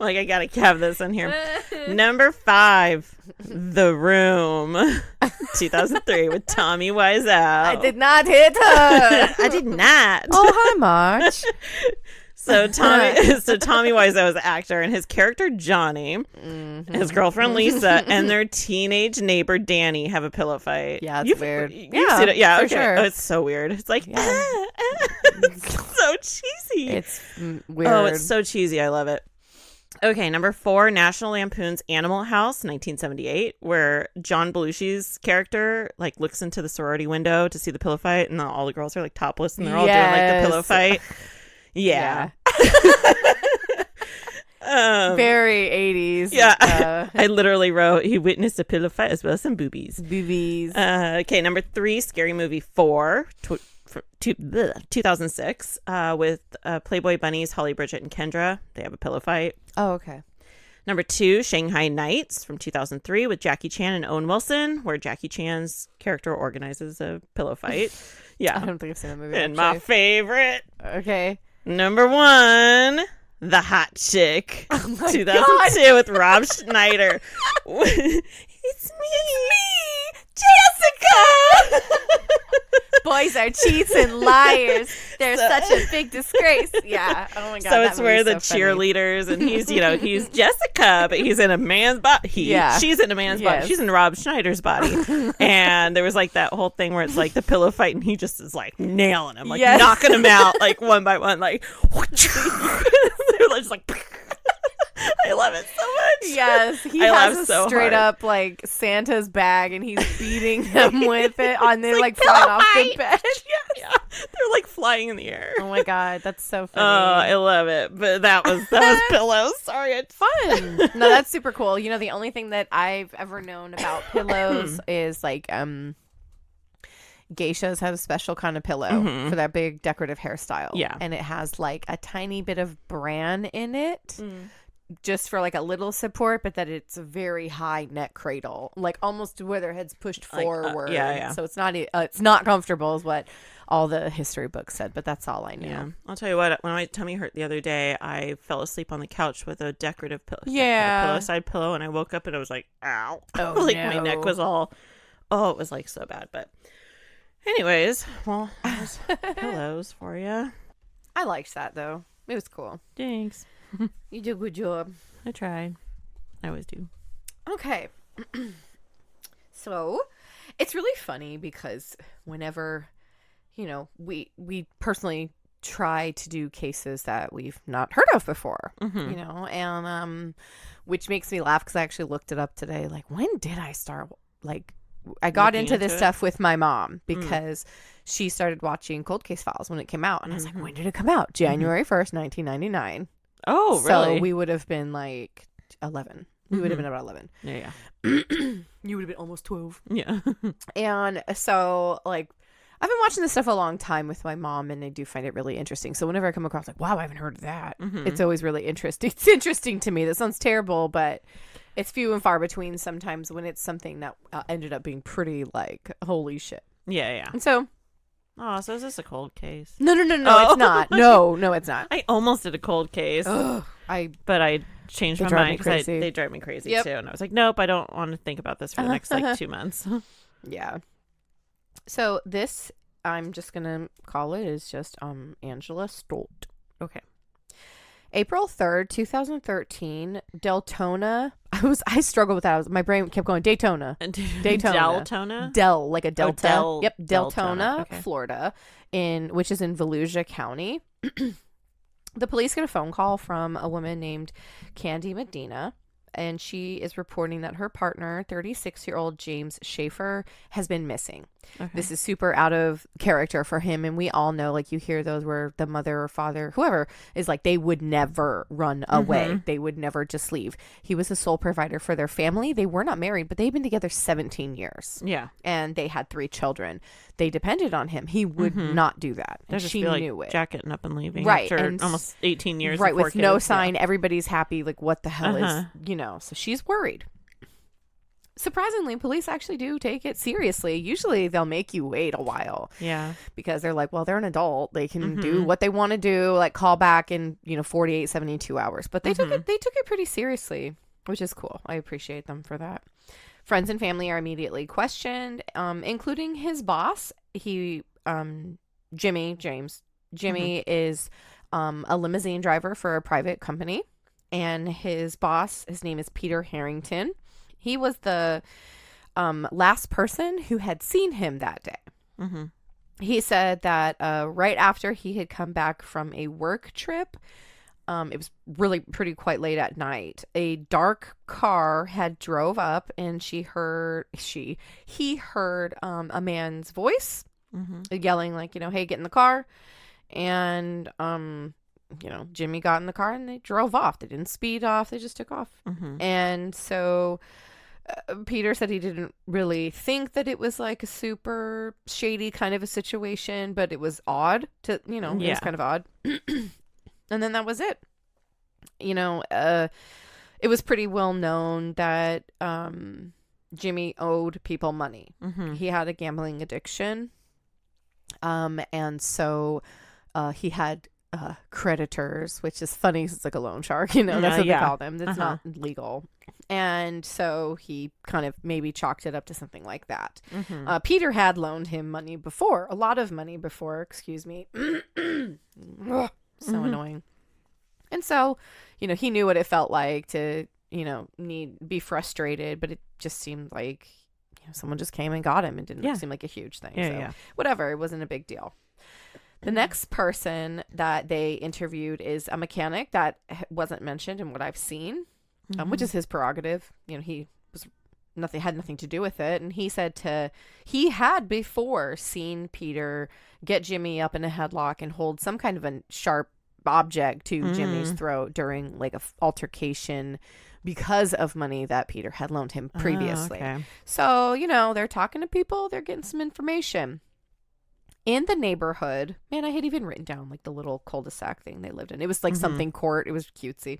Like, I gotta have this in here. Number 5, The Room, 2003 with Tommy Wiseau. I did not hit her. I did not. Oh, hi, Marge. So Tommy Wiseau is an actor, and his character Johnny, his girlfriend Lisa, and their teenage neighbor Danny have a pillow fight. Yeah, it's weird. You've seen it? Yeah, for okay. sure. Oh, it's so weird. It's like it's so cheesy. It's weird. Oh, it's so cheesy. I love it. Okay, number 4, National Lampoon's Animal House, 1978, where John Belushi's character like looks into the sorority window to see the pillow fight, and all the girls are like topless, and they're all doing like the pillow fight. Yeah. Very 80s. Yeah. I literally wrote, he witnessed a pillow fight as well as some boobies. Okay, number 3, Scary Movie 4, 2006, with Playboy Bunnies, Holly, Bridget, and Kendra. They have a pillow fight. Oh, okay. Number 2, Shanghai Nights from 2003 with Jackie Chan and Owen Wilson, where Jackie Chan's character organizes a pillow fight. Yeah. I don't think I've seen that movie. And my favorite. Okay. Number 1, The Hot Chick, 2002 with Rob Schneider. It's me, Jessica. Boys are cheats and liars. They're such a big disgrace. Yeah. Oh my god. So it's where the cheerleaders, and he's Jessica, but he's in a man's body. She's in a man's body. She's in Rob Schneider's body. And there was like that whole thing where it's like the pillow fight, and he just is like nailing him, like knocking him out, like one by one, like. They're just like. I love it so much. Yes, he has a straight up like Santa's bag, and he's beating them with it, and they're like flying off the bed. Yeah, they're like flying in the air. Oh my god, that's so funny. Oh, I love it. But that was pillows. Sorry, it's fun. No, that's super cool. You know, the only thing that I've ever known about pillows is like geishas have a special kind of pillow for that big decorative hairstyle. Yeah. And it has like a tiny bit of bran in it. Just for like a little support, but that it's a very high neck cradle, like almost where their head's pushed forward. So it's not comfortable, is what all the history books said. But that's all I knew. Yeah. I'll tell you what. When my tummy hurt the other day, I fell asleep on the couch with a decorative pillow. Side pillow, and I woke up and I was like, "Ow!" Like my neck was all. Oh, it was like so bad. But, anyways, well, there's pillows for you. I liked that though. It was cool. Thanks. You did a good job. I tried. I always do. Okay. So it's really funny because whenever, we personally try to do cases that we've not heard of before, and which makes me laugh because I actually looked it up today. Like, when did I start? Like, I got into this stuff with my mom because she started watching Cold Case Files when it came out. And I was like, when did it come out? January 1st, 1999. Oh, really? So we would have been like 11. We would have been about 11. Yeah. You would have been almost 12. Yeah. And so, like, I've been watching this stuff a long time with my mom, and I do find it really interesting. So whenever I come across, like, wow, I haven't heard of that. It's always really interesting. It's interesting to me. That sounds terrible, but it's few and far between sometimes when it's something that ended up being pretty, like, holy shit. Yeah. And so... Oh, so is this a cold case? No, it's not. No, it's not. I almost did a cold case. But I changed my mind because they drive me crazy too. And I was like, nope, I don't want to think about this for the next 2 months. Yeah. So this, I'm just going to call it, is just Angela Stolt. Okay. April 3rd, 2013, Deltona. I struggled with that. My brain kept going, Daytona. Deltona? Like a delta. Yep, Deltona, okay. Florida, which is in Volusia County. The police get a phone call from a woman named Candy Medina, and she is reporting that her partner, 36-year-old James Schaeffer, has been missing. Okay. This is super out of character for him, and we all know, like, you hear those where the mother or father, whoever, is like, they would never run away. They would never just leave. He was the sole provider for their family. They were not married, but they'd been together 17 years. Yeah. And they had 3 children. They depended on him. He would not do that. And she knew it. Jacketing up and leaving. Right. After almost 18 years. Right. With kids. no sign. Yeah. Everybody's happy. Like, what the hell is, so she's worried. Surprisingly, police actually do take it seriously. Usually they'll make you wait a while. Yeah. Because they're like, well, they're an adult. They can do what they want to do, like call back in, 48, 72 hours. But they took it pretty seriously, which is cool. I appreciate them for that. Friends and family are immediately questioned, including his boss. Jimmie is a limousine driver for a private company. And his boss, his name is Peter Harrington. He was the last person who had seen him that day. He said that right after he had come back from a work trip, it was really quite late at night, a dark car had drove up, and he heard a man's voice yelling, like, hey, get in the car. And Jimmie got in the car and they drove off. They didn't speed off. They just took off. And so Peter said he didn't really think that it was like a super shady kind of a situation, but it was odd to, it was kind of odd. And then that was it. It was pretty well known that Jimmie owed people money. He had a gambling addiction. And so he had creditors, which is funny because it's like a loan shark, that's what they call them. That's not legal. And so he kind of maybe chalked it up to something like that. Peter had loaned him money before, a lot of money before, excuse me. So annoying. And so, he knew what it felt like to, be frustrated, but it just seemed like, someone just came and got him. It didn't seem like a huge thing. Whatever, it wasn't a big deal. The next person that they interviewed is a mechanic that wasn't mentioned in what I've seen, which is his prerogative. He had nothing to do with it. And he said he had before seen Peter get Jimmie up in a headlock and hold some kind of a sharp object to Jimmie's throat during like a altercation because of money that Peter had loaned him previously. So, they're talking to people, they're getting some information. in the neighborhood, man, I had even written down like the little cul-de-sac thing they lived in. It was like something court. It was cutesy.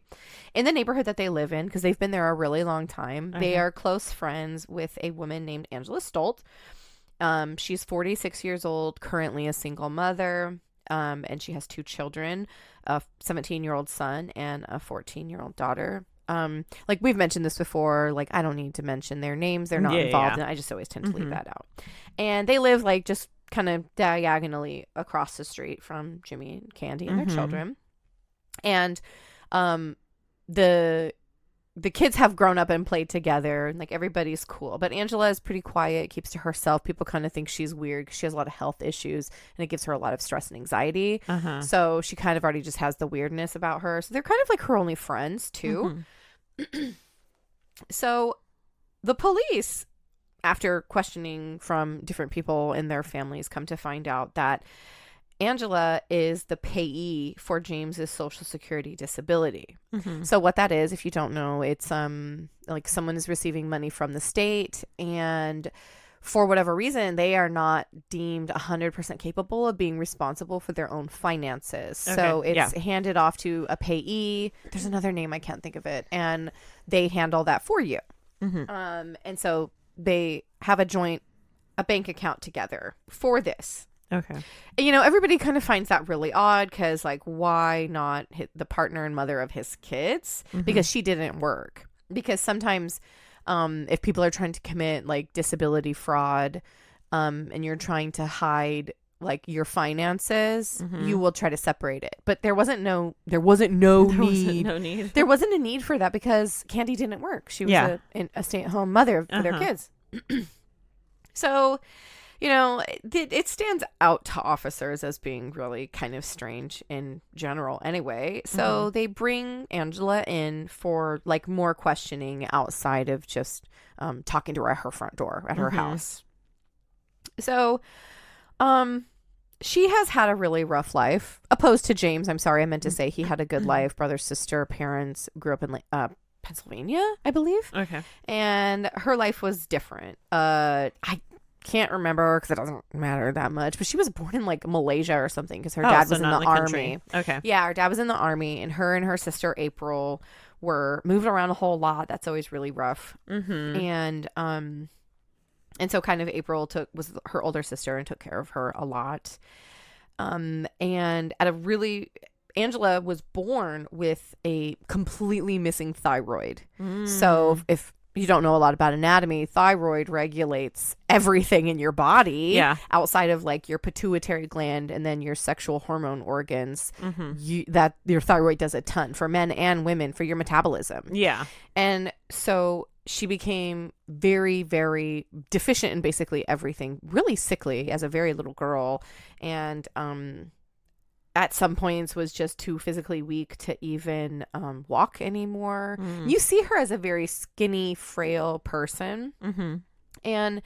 In the neighborhood that they live in, because they've been there a really long time, they are close friends with a woman named Angela Stolt. She's 46 years old, currently a single mother, and she has 2 children, a 17-year-old son and a 14-year-old daughter. Like we've mentioned this before, like I don't need to mention their names. They're not involved, and I just always tend to leave that out. And they live like just kind of diagonally across the street from Jimmie and Candy and their children. And the kids have grown up and played together, and like everybody's cool. But Angela is pretty quiet, keeps to herself. People kind of think she's weird because she has a lot of health issues, and it gives her a lot of stress and anxiety. So she kind of already just has the weirdness about her. So they're kind of like her only friends too. So the police, after questioning from different people in their families, come to find out that Angela is the payee for James's Social Security disability. So what that is, if you don't know, it's like someone is receiving money from the state, and for whatever reason, they are not deemed 100% capable of being responsible for their own finances. So it's handed off to a payee. There's another name, I can't think of it. And they handle that for you. And so they have a bank account together for this. Okay. You know, everybody kind of finds that really odd because, like, why not hit the partner and mother of his kids? Because she didn't work. Because sometimes if people are trying to commit, like, disability fraud and you're trying to hide, like, your finances, you will try to separate it. But there wasn't no need. There wasn't a need for that because Candy didn't work. She was a stay-at-home mother for their kids. So, you know, it stands out to officers as being really kind of strange in general anyway. So they bring Angela in for like more questioning outside of just talking to her at her front door at her house. So she has had a really rough life, opposed to James. I'm sorry, I meant to say he had a good life. Brother, sister, parents, grew up in Pennsylvania, I believe. Okay. And her life was different. I can't remember because it doesn't matter that much, but she was born in like Malaysia or something because her dad was in the army. Okay. Yeah, her dad was in the army, and her sister April were moved around a whole lot. That's always really rough. And so kind of April was her older sister and took care of her a lot. And Angela was born with a completely missing thyroid. So if you don't know a lot about anatomy, thyroid regulates everything in your body outside of like your pituitary gland and then your sexual hormone organs. That your thyroid does a ton for men and women for your metabolism. Yeah. And so she became very, very deficient in basically everything, really sickly as a very little girl. And at some points was just too physically weak to even walk anymore. You see her as a very skinny, frail person. And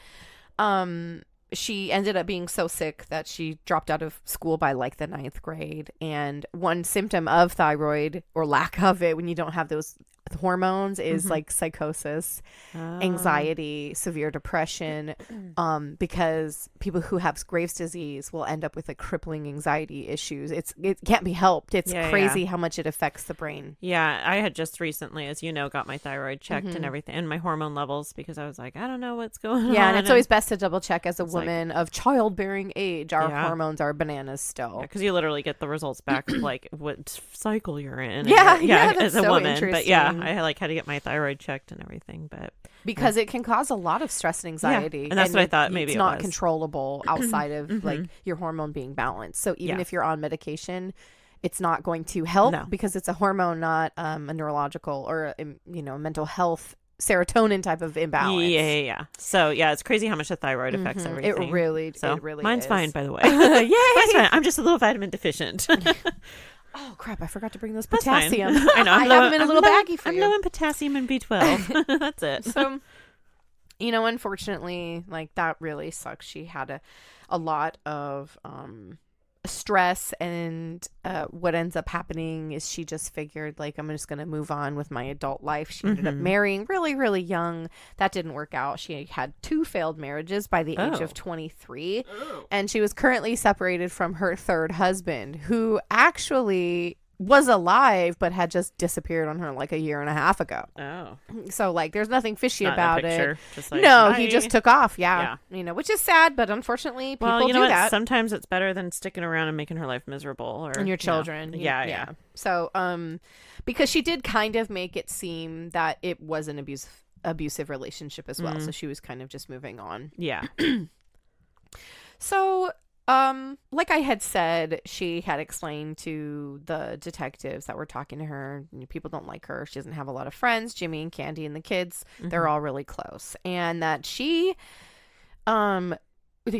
she ended up being so sick that she dropped out of school by like the 9th grade. And one symptom of thyroid, or lack of it, when you don't have those hormones, is like psychosis, anxiety, severe depression, because people who have Graves' disease will end up with like crippling anxiety issues. It can't be helped. It's crazy how much it affects the brain. Yeah, I had just recently, as you know, got my thyroid checked and everything, and my hormone levels, because I was like, I don't know what's going on. Yeah, and it's always best to double check as a woman of childbearing age. Our hormones are bananas still. Because you literally get the results back of like what cycle you're in. Yeah, as a woman. But yeah, I had to get my thyroid checked and everything, but because it can cause a lot of stress and anxiety, and that's what I thought. Maybe it's not controllable outside of like your hormone being balanced. So even if you're on medication, it's not going to help because it's a hormone, not a neurological or mental health serotonin type of imbalance. Yeah. So yeah, it's crazy how much the thyroid affects everything. It really mine's is. Fine, by the way. Yay! Mine's fine. I'm just a little vitamin deficient. Oh crap, I forgot to bring those potassium. I know. I have them in a little baggie for you. I'm low in potassium and B12. That's it. So, unfortunately, like that really sucks. She had a lot of stress, and what ends up happening is she just figured, like, I'm just going to move on with my adult life. She ended up marrying really, really young. That didn't work out. She had 2 failed marriages by the age of 23. And she was currently separated from her 3rd husband, who actually was alive but had just disappeared on her like a year and a half ago. So like there's nothing fishy about it. Just like, no, he just took off. Yeah. You know, which is sad, but unfortunately people do that. Sometimes it's better than sticking around and making her life miserable, or and your children. Yeah. So because she did kind of make it seem that it was an abusive relationship as well. So she was kind of just moving on. Yeah. So like I had said, she had explained to the detectives that were talking to her, people don't like her. She doesn't have a lot of friends. Jimmie and Candy and the kids, they're all really close. And that she, you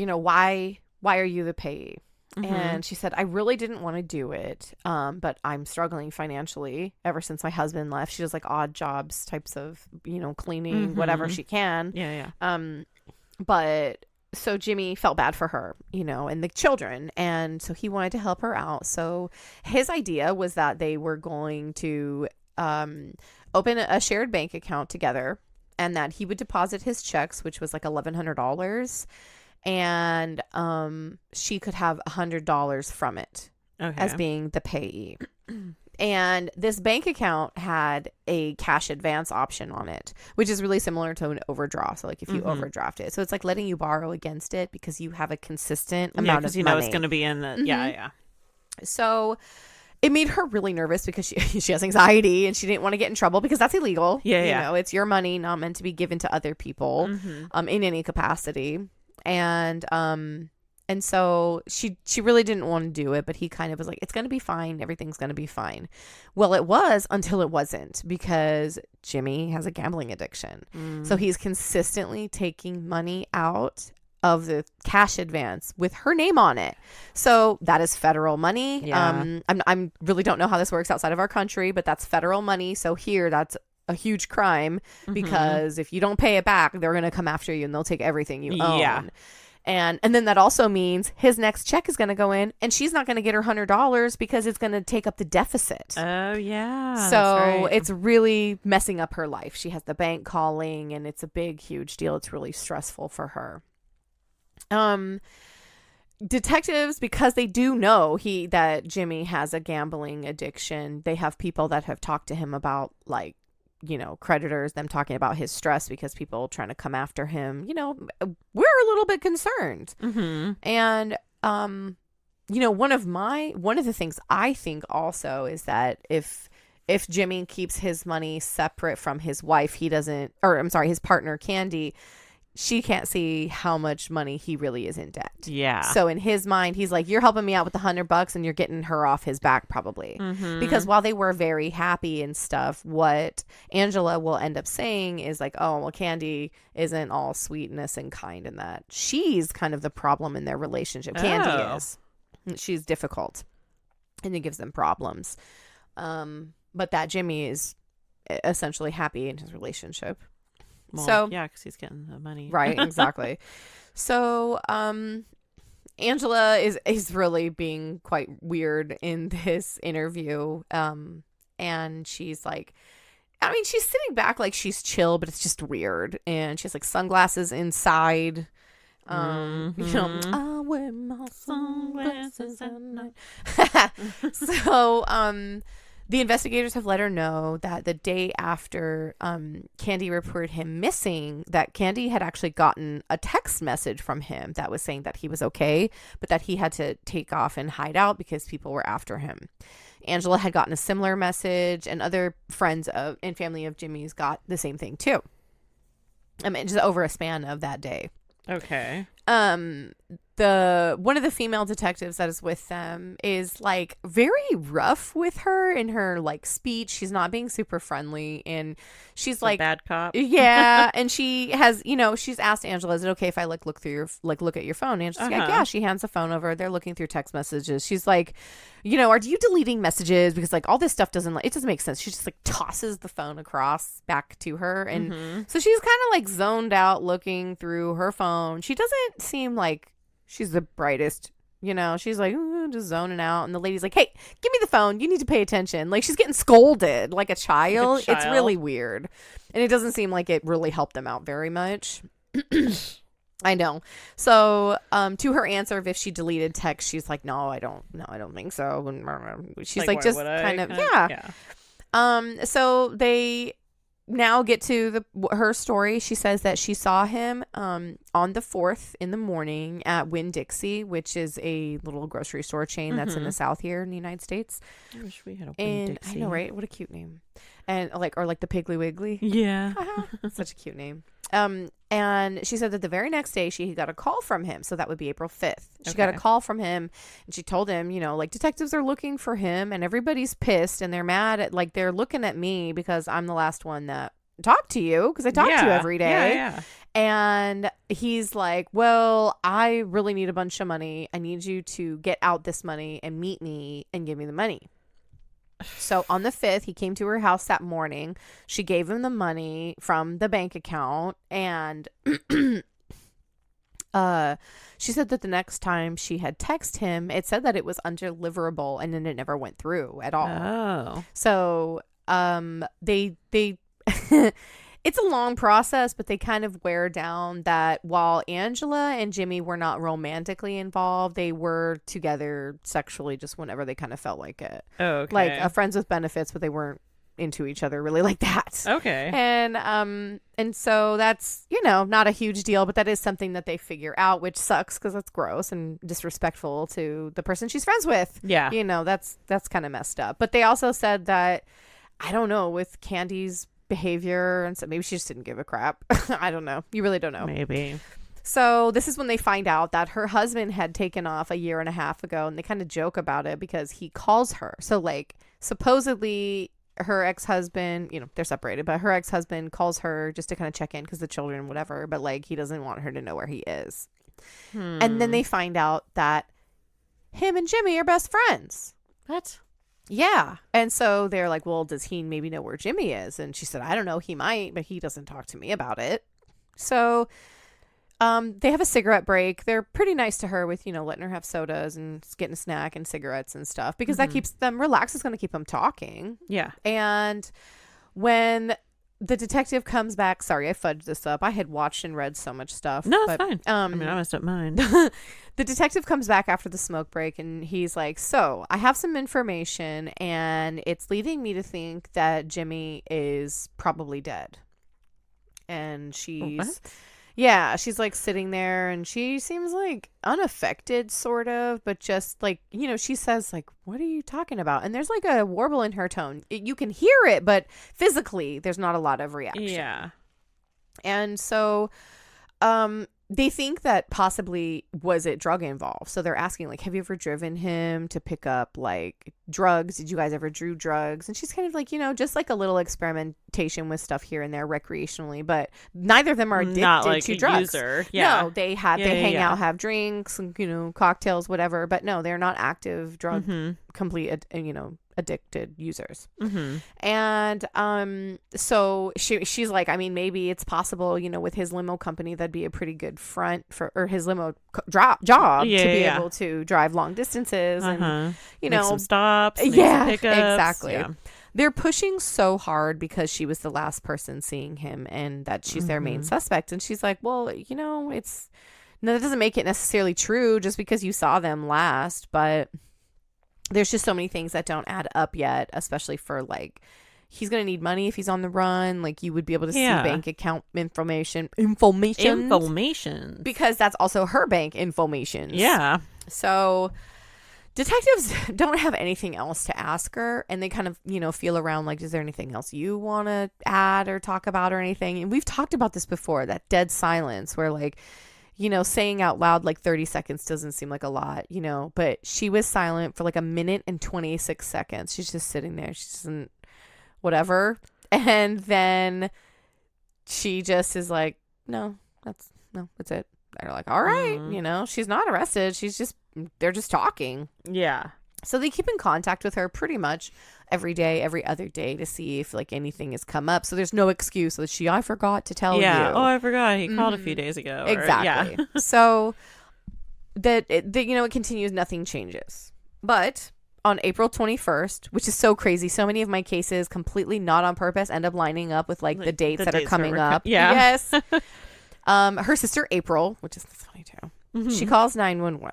know, why are you the payee? And she said, I really didn't want to do it, but I'm struggling financially ever since my husband left. She does like odd jobs, types of, you know, cleaning, whatever she can. But so Jimmie felt bad for her, you know, and the children. And so he wanted to help her out. So his idea was that they were going to open a shared bank account together, and that he would deposit his checks, which was like $1,100. And she could have $100 from it as being the payee. And this bank account had a cash advance option on it, which is really similar to an overdraw. So like if you overdraft it, so it's like letting you borrow against it because you have a consistent amount of money. You know it's going to be in the So it made her really nervous because she has anxiety and she didn't want to get in trouble because that's illegal. You know, it's your money, not meant to be given to other people in any capacity. And so she really didn't want to do it, but he kind of was like, it's going to be fine. Everything's going to be fine. Well, it was until it wasn't, because Jimmie has a gambling addiction. So he's consistently taking money out of the cash advance with her name on it. So that is federal money. I'm really don't know how this works outside of our country, but that's federal money. So here that's a huge crime, because if you don't pay it back, they're going to come after you and they'll take everything you own. And then that also means his next check is going to go in, and she's not going to get her $100 because it's going to take up the deficit. Oh, yeah. So it's really messing up her life. She has the bank calling, and it's a big, huge deal. It's really stressful for her. Detectives, because they do know that Jimmie has a gambling addiction, they have people that have talked to him about, like, you know, creditors, them talking about his stress because people trying to come after him. You know, we're a little bit concerned. And you know, one of the things I think also is that if Jimmie keeps his money separate from his wife, his partner Candy, she can't see how much money he really is in debt. Yeah. So in his mind, he's like, you're helping me out with $100 and you're getting her off his back probably. Because while they were very happy and stuff, what Angela will end up saying is like, oh, well, Candy isn't all sweetness and kind, and that she's kind of the problem in their relationship. Candy is. She's difficult and it gives them problems. But that Jimmie is essentially happy in his relationship. Well, so yeah, because he's getting the money. Right, exactly. So Angela is really being quite weird in this interview. And she's like, I mean, she's sitting back like she's chill, but it's just weird. And she has like sunglasses inside. You know, I wear my sunglasses at night. So the investigators have let her know that the day after Candy reported him missing, that Candy had actually gotten a text message from him that was saying that he was okay, but that he had to take off and hide out because people were after him. Angela had gotten a similar message, and other friends and family of Jimmie's got the same thing too. I mean, just over a span of that day. Okay. One of the female detectives that is with them is like very rough with her in her like speech. She's not being super friendly, and she's like bad cop. Yeah. And she has, you know, she's asked Angela, is it okay if I look through your look at your phone? And she's like, yeah. She hands the phone over. They're looking through text messages. She's like, you know, are you deleting messages? Because like all this stuff doesn't make sense. She just like tosses the phone across back to her. And so she's kind of like zoned out looking through her phone. She doesn't seem like she's the brightest She's like, just zoning out. And the lady's like, hey, give me the phone. You need to pay attention. Like, she's getting scolded like a child. It's really weird. And it doesn't seem like it really helped them out very much. I know. So, to her answer of if she deleted text, she's like, no, I don't think so. And she's like just kind of, yeah. So they now get to her story. She says that she saw him on the 4th in the morning at Winn-Dixie, which is a little grocery store chain that's in the South here in the United States. I wish we had a Winn-Dixie. I know, right? What a cute name. And like the Piggly Wiggly. Yeah. Such a cute name. And she said that the very next day she got a call from him. So that would be April 5th. She got a call from him and she told him, like detectives are looking for him and everybody's pissed and they're mad at they're looking at me because I'm the last one that talked to you because I talk to you every day. Yeah. And he's like, well, I really need a bunch of money. I need you to get out this money and meet me and give me the money. So on the 5th, he came to her house that morning. She gave him the money from the bank account. And she said that the next time she had texted him, it said that it was undeliverable and then it never went through at all. Oh. So they it's a long process, but they kind of wear down that while Angela and Jimmie were not romantically involved, they were together sexually just whenever they kind of felt like it. Oh, okay. Like friends with benefits, but they weren't into each other really like that. Okay. And so that's, not a huge deal, but that is something that they figure out, which sucks because that's gross and disrespectful to the person she's friends with. Yeah. That's kind of messed up. But they also said that, I don't know, with Candy's behavior and so maybe she just didn't give a crap. I don't know. You really don't know. Maybe. So this is when they find out that her husband had taken off a year and a half ago, and they kind of joke about it because he calls her. So supposedly her ex-husband, they're separated, but her ex-husband calls her just to kind of check in because the children, whatever, but he doesn't want her to know where he is. And then they find out that him and Jimmie are best friends. What? Yeah. And so they're like, well, does he maybe know where Jimmie is? And she said, I don't know. He might, but he doesn't talk to me about it. So they have a cigarette break. They're pretty nice to her with, letting her have sodas and getting a snack and cigarettes and stuff because that keeps them relaxed. It's going to keep them talking. Yeah. And when the detective comes back, sorry, I fudged this up. I had watched and read so much stuff. No, it's fine. I messed up mine. The detective comes back after the smoke break and he's like, so I have some information and it's leading me to think that Jimmie is probably dead. And she's sitting there and she seems unaffected sort of, but just she says what are you talking about? And there's a warble in her tone. You can hear it, but physically there's not a lot of reaction. Yeah. And so they think that possibly was it drug involved. So they're asking have you ever driven him to pick up drugs? Did you guys ever do drugs? And she's kind of just a little experimentation with stuff here and there recreationally, but neither of them are addicted to drugs. User. Yeah. No, they hang out, have drinks, and, cocktails, whatever, but no, they're not active drug complete, addicted users. And so she's like, I mean, maybe it's possible, with his limo company, that'd be a pretty good front for, or his limo job to be able to drive long distances and make some stops, make some some pickups. Exactly. Yeah. They're pushing so hard because she was the last person seeing him and that she's their main suspect. And she's like, well, that doesn't make it necessarily true just because you saw them last, but there's just so many things that don't add up yet, especially for he's going to need money if he's on the run. You would be able to see bank account information because that's also her bank information. Yeah. So detectives don't have anything else to ask her, and they kind of, feel around is there anything else you want to add or talk about or anything? And we've talked about this before, that dead silence where saying out loud 30 seconds doesn't seem like a lot, but she was silent for a minute and 26 seconds. She's just sitting there. She doesn't, whatever. And then she just is like, no, that's it. They're like, all right, she's not arrested. They're just talking. Yeah. So they keep in contact with her pretty much every day, every other day to see if anything has come up. So there's no excuse that I forgot to tell you. Yeah. Oh, I forgot. He called a few days ago. Exactly. So it continues. Nothing changes. But on April 21st, which is so crazy, so many of my cases, completely not on purpose, end up lining up with like the dates that are coming up. Yeah. Yes. Her sister April, which is funny too, she calls 911.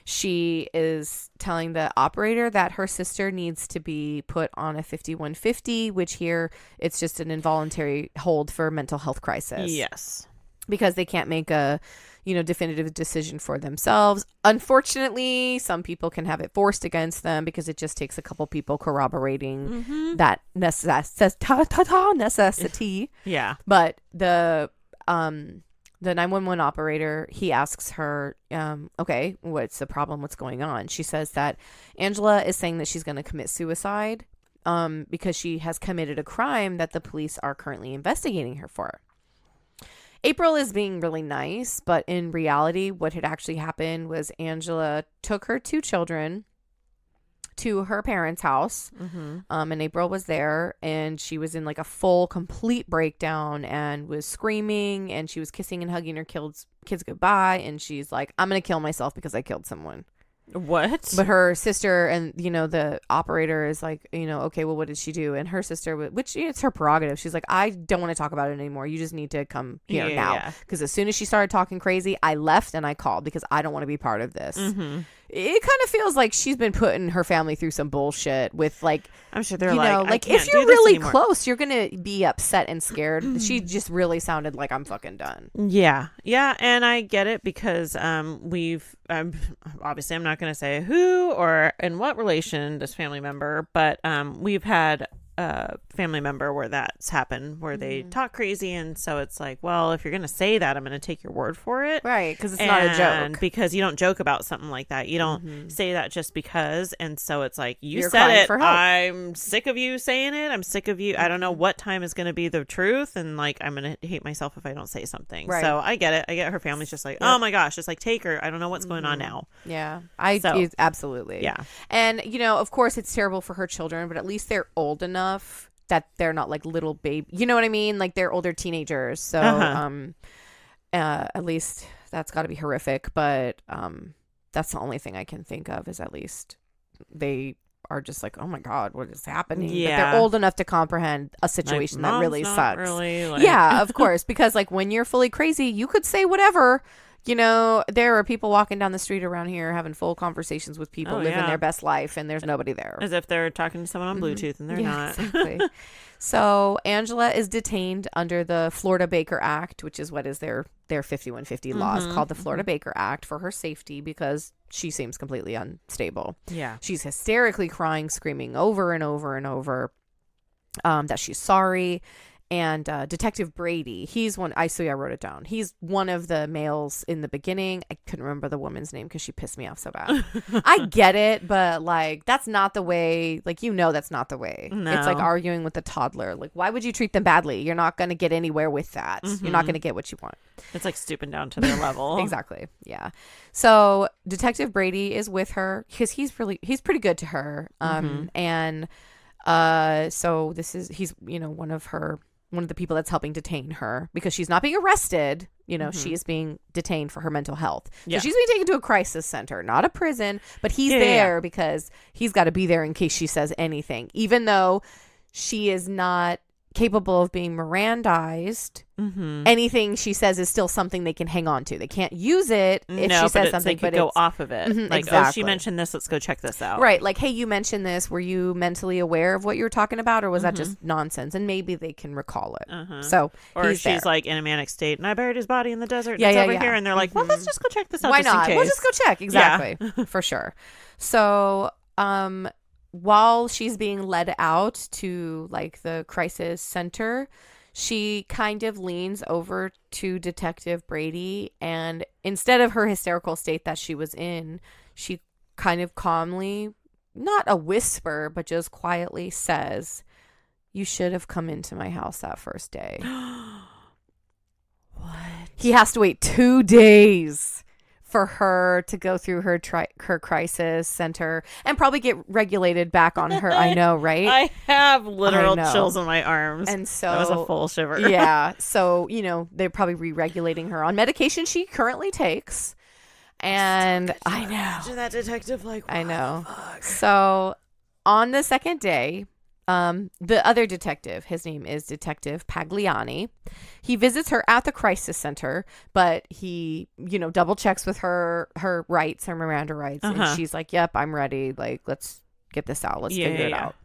She is telling the operator that her sister needs to be put on a 5150, which here it's just an involuntary hold for mental health crisis. Yes. Because they can't make a, definitive decision for themselves. Unfortunately, some people can have it forced against them because it just takes a couple people corroborating that necessity. Yeah. But the 911 operator, he asks her, okay, what's the problem? What's going on? She says that Angela is saying that she's going to commit suicide because she has committed a crime that the police are currently investigating her for. April is being really nice, but in reality, what had actually happened was Angela took her 2 children to her parents' house, and April was there, and she was in like a full, complete breakdown and was screaming, and she was kissing and hugging her kids goodbye, and she's like, I'm gonna kill myself because I killed someone. What? But her sister and the operator is like, okay, well, what did she do? And her sister, which it's her prerogative, she's like, I don't want to talk about it anymore. You just need to come here now. Because as soon as she started talking crazy, I left and I called because I don't want to be part of this. It kind of feels like she's been putting her family through some bullshit with like, I'm sure they're like if you're really close, you're gonna be upset and scared. She just really sounded like, I'm fucking done. Yeah, and I get it because we've obviously I'm not gonna say who or in what relation this family member, but we've had a family member where that's happened, where they talk crazy, and so it's like, well, if you're gonna say that, I'm gonna take your word for it, right? Because it's not a joke. Because you don't joke about something like that. You don't say that just because. And so it's like, you're said crying it. For help. I'm sick of you saying it. I'm sick of you. I don't know what time is gonna be the truth, and like I'm gonna hate myself if I don't say something. Right. So I get it. I get her family's just like, oh my gosh, it's like, take her. I don't know what's going on now. Yeah, absolutely. Yeah, and of course, it's terrible for her children, but at least they're old enough that they're not like little baby, you know what I mean? Like they're older teenagers. So, at least that's gotta be horrific. But, that's the only thing I can think of is at least they are just like, oh my God, what is happening? Yeah. But they're old enough to comprehend a situation that really sucks. Really, yeah, of course. Because like when you're fully crazy, you could say whatever. There are people walking down the street around here having full conversations with people living their best life, and there's nobody there. As if they're talking to someone on Bluetooth, and they're not. Exactly. So Angela is detained under the Florida Baker Act, which is what is their 5150 laws, called the Florida Baker Act, for her safety because she seems completely unstable. Yeah. She's hysterically crying, screaming over and over and over that she's sorry. And Detective Brady, he's one. I wrote it down. He's one of the males in the beginning. I couldn't remember the woman's name because she pissed me off so bad. I get it, but like that's not the way. Like that's not the way. No. It's like arguing with a toddler. Like why would you treat them badly? You're not going to get anywhere with that. You're not going to get what you want. It's like stooping down to their level. Exactly. Yeah. So Detective Brady is with her because he's pretty good to her. And so he's one of the people that's helping detain her because she's not being arrested. She is being detained for her mental health. So she's being taken to a crisis center, not a prison, but he's there because he's got to be there in case she says anything, even though she is not capable of being Mirandized. Anything she says is still something they can hang on to. They can't use it if she says something, they could go off of it. Like, exactly. Oh, she mentioned this, let's go check this out. Right. Like, hey, you mentioned this. Were you mentally aware of what you were talking about, or was that just nonsense? And maybe they can recall it. So or she's there. like in a manic state, and I buried his body in the desert. It's over here, and they're like, well, let's just go check this out. Why just not? in case. We'll just go check. Exactly. For sure. So, while she's being led out to like the crisis center, she kind of leans over to Detective Brady, and instead of her hysterical state that she was in, she kind of calmly, not a whisper, but just quietly says, "You should have come into my house that first day." What? He has to wait 2 days for her to go through her crisis center and probably get regulated back on her. I know, right? I have literal chills on my arms. And so that was a full shiver. Yeah. So, they're probably re-regulating her on medication she currently takes. And I know. Imagine that detective, like, I know. So on the second day, the other detective, his name is Detective Pagliani. He visits her at the crisis center, but he, double checks with her rights, her Miranda rights. And she's like, yep, I'm ready. Like, let's get this out. Let's figure it out.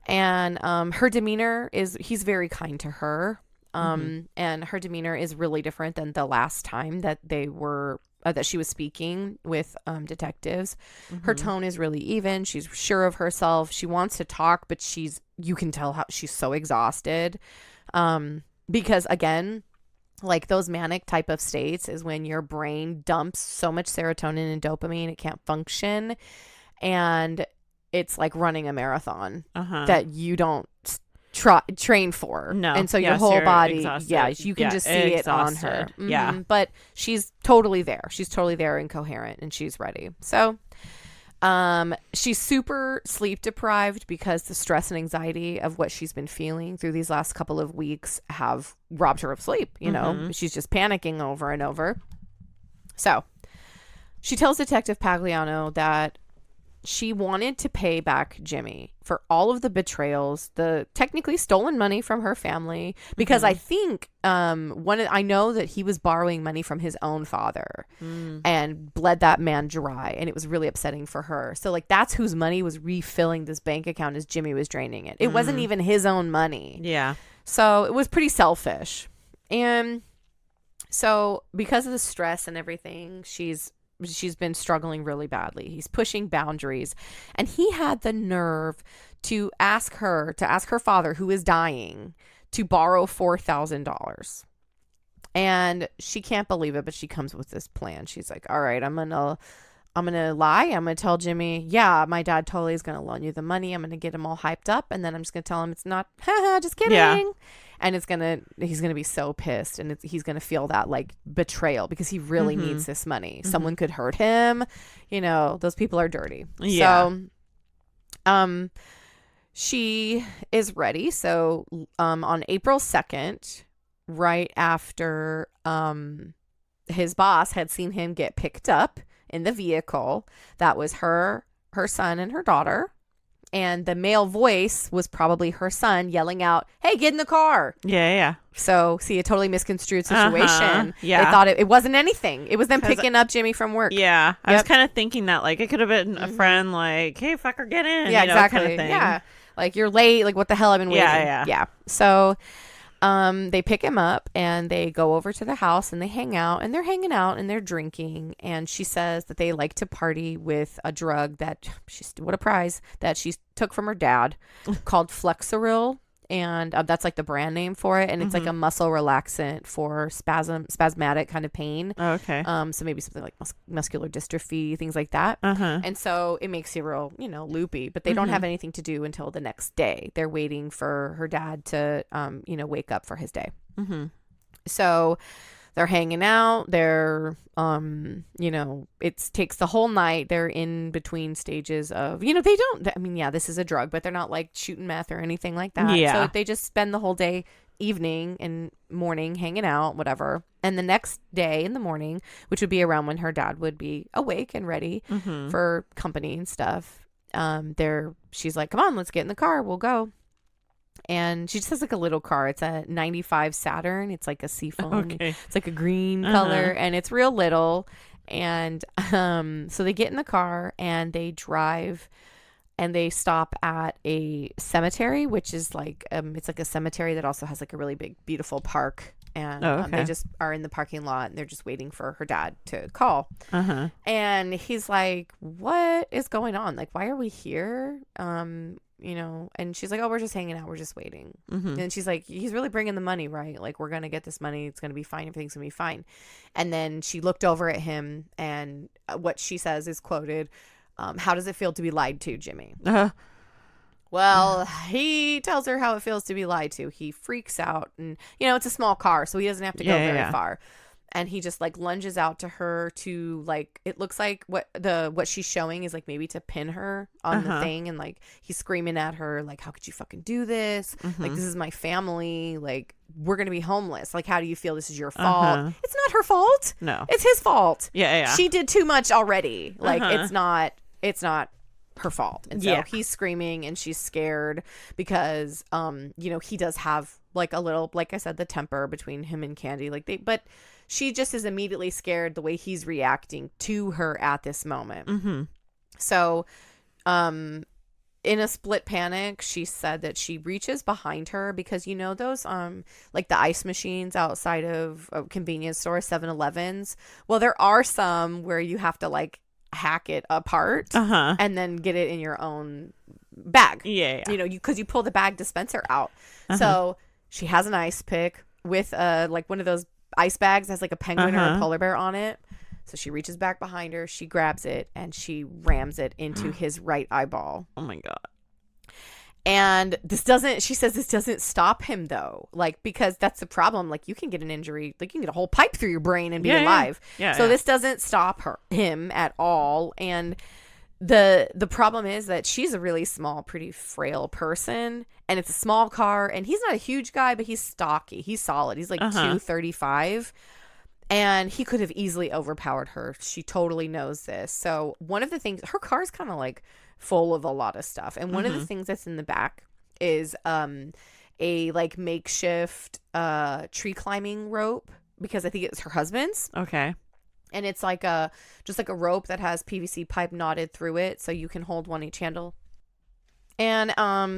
And her demeanor he's very kind to her. And her demeanor is really different than the last time that they were that she was speaking with detectives. Her tone is really even. She's sure of herself. She wants to talk, but you can tell how she's so exhausted. Because again, like those manic type of states is when your brain dumps so much serotonin and dopamine it can't function, and it's like running a marathon that you don't train for. No. And so your whole body, exhausted. You can just see it on her. Yeah. But she's totally there. She's totally there and coherent, and she's ready. So she's super sleep deprived because the stress and anxiety of what she's been feeling through these last couple of weeks have robbed her of sleep. She's just panicking over and over. So she tells Detective Pagliano that she wanted to pay back Jimmie for all of the betrayals, the technically stolen money from her family, because I think I know that he was borrowing money from his own father and bled that man dry, and it was really upsetting for her. So like that's whose money was refilling this bank account as Jimmie was draining it. It wasn't even his own money. Yeah. So it was pretty selfish. And so because of the stress and everything, she's been struggling really badly. He's pushing boundaries, and he had the nerve to ask her father, who is dying, to borrow $4,000. And she can't believe it, but she comes with this plan. She's like, all right, I'm gonna lie. I'm gonna tell Jimmie, yeah, my dad totally is gonna loan you the money. I'm gonna get him all hyped up, and then I'm just gonna tell him it's not, just kidding. Yeah. And he's gonna be so pissed, and he's gonna feel that like betrayal because he really needs this money. Someone could hurt him. Those people are dirty. Yeah. So, she is ready. So, on April 2nd, right after his boss had seen him get picked up in the vehicle, that was her son, and her daughter. And the male voice was probably her son yelling out, hey, get in the car. Yeah. So, see, a totally misconstrued situation. Yeah. They thought it wasn't anything. It was them picking up Jimmie from work. Yeah. I was kind of thinking that, like, it could have been a friend, like, hey, fucker, get in. Yeah, exactly. Kind of thing. Yeah. Like, you're late. Like, what the hell? I've been waiting. Yeah. So, they pick him up, and they go over to the house, and they hang out, and they're hanging out, and they're drinking. And she says that they like to party with a drug that what a prize that she took from her dad called Flexeril. And that's like the brand name for it. And it's like a muscle relaxant for spasmatic kind of pain. Oh, okay. So maybe something like muscular dystrophy, things like that. And so it makes you real, loopy. But they don't have anything to do until the next day. They're waiting for her dad to, wake up for his day. So they're hanging out. They're, it takes the whole night. They're in between stages of, this is a drug, but they're not like shooting meth or anything like that. Yeah. So they just spend the whole day, evening and morning hanging out, whatever. And the next day in the morning, which would be around when her dad would be awake and ready for company and stuff. She's like, come on, let's get in the car. We'll go. And she just has like a little car. It's a 95 Saturn. It's like a seafoam. Okay. It's like a green color, and it's real little. And so they get in the car and they drive, and they stop at a cemetery, which is like it's like a cemetery that also has like a really big, beautiful park. And they just are in the parking lot, and they're just waiting for her dad to call. And he's like, what is going on? Like, why are we here? And she's like, oh, we're just hanging out. We're just waiting. And she's like, he's really bringing the money, right? Like, we're going to get this money. It's going to be fine. Everything's going to be fine. And then she looked over at him, and what she says is quoted, how does it feel to be lied to, Jimmie? Well, he tells her how it feels to be lied to. He freaks out, and, it's a small car, so he doesn't have to go very far. And he just like lunges out to her to like, it looks like what she's showing is like maybe to pin her on the thing. And like he's screaming at her like, how could you fucking do this? Like, this is my family. Like, we're going to be homeless. Like, how do you feel this is your fault? It's not her fault. No. It's his fault. Yeah. She did too much already. Like, it's not her fault. And so he's screaming and she's scared because, he does have like a little, like I said, the temper between him and Candy. But she just is immediately scared the way he's reacting to her at this moment. So, in a split panic, she said that she reaches behind her because, those, like the ice machines outside of a convenience store, 7-Elevens. Well, there are some where you have to like hack it apart and then get it in your own bag. Yeah. Because you pull the bag dispenser out. So she has an ice pick with like one of those ice bags that has like a penguin or a polar bear on it. So she reaches back behind her, she grabs it, and she rams it into his right eyeball. Oh my God. And she says this doesn't stop him though. Like, because that's the problem. Like, you can get an injury, like you can get a whole pipe through your brain and be alive. So this doesn't stop him at all. And the problem is that she's a really small, pretty frail person, and it's a small car, and he's not a huge guy, but he's stocky. He's solid. He's like 235. And he could have easily overpowered her. She totally knows this. So one of the things, her car's kind of like full of a lot of stuff. And one of the things that's in the back is a like makeshift tree climbing rope, because I think it's her husband's. Okay. And it's like just like a rope that has PVC pipe knotted through it, so you can hold one each handle. And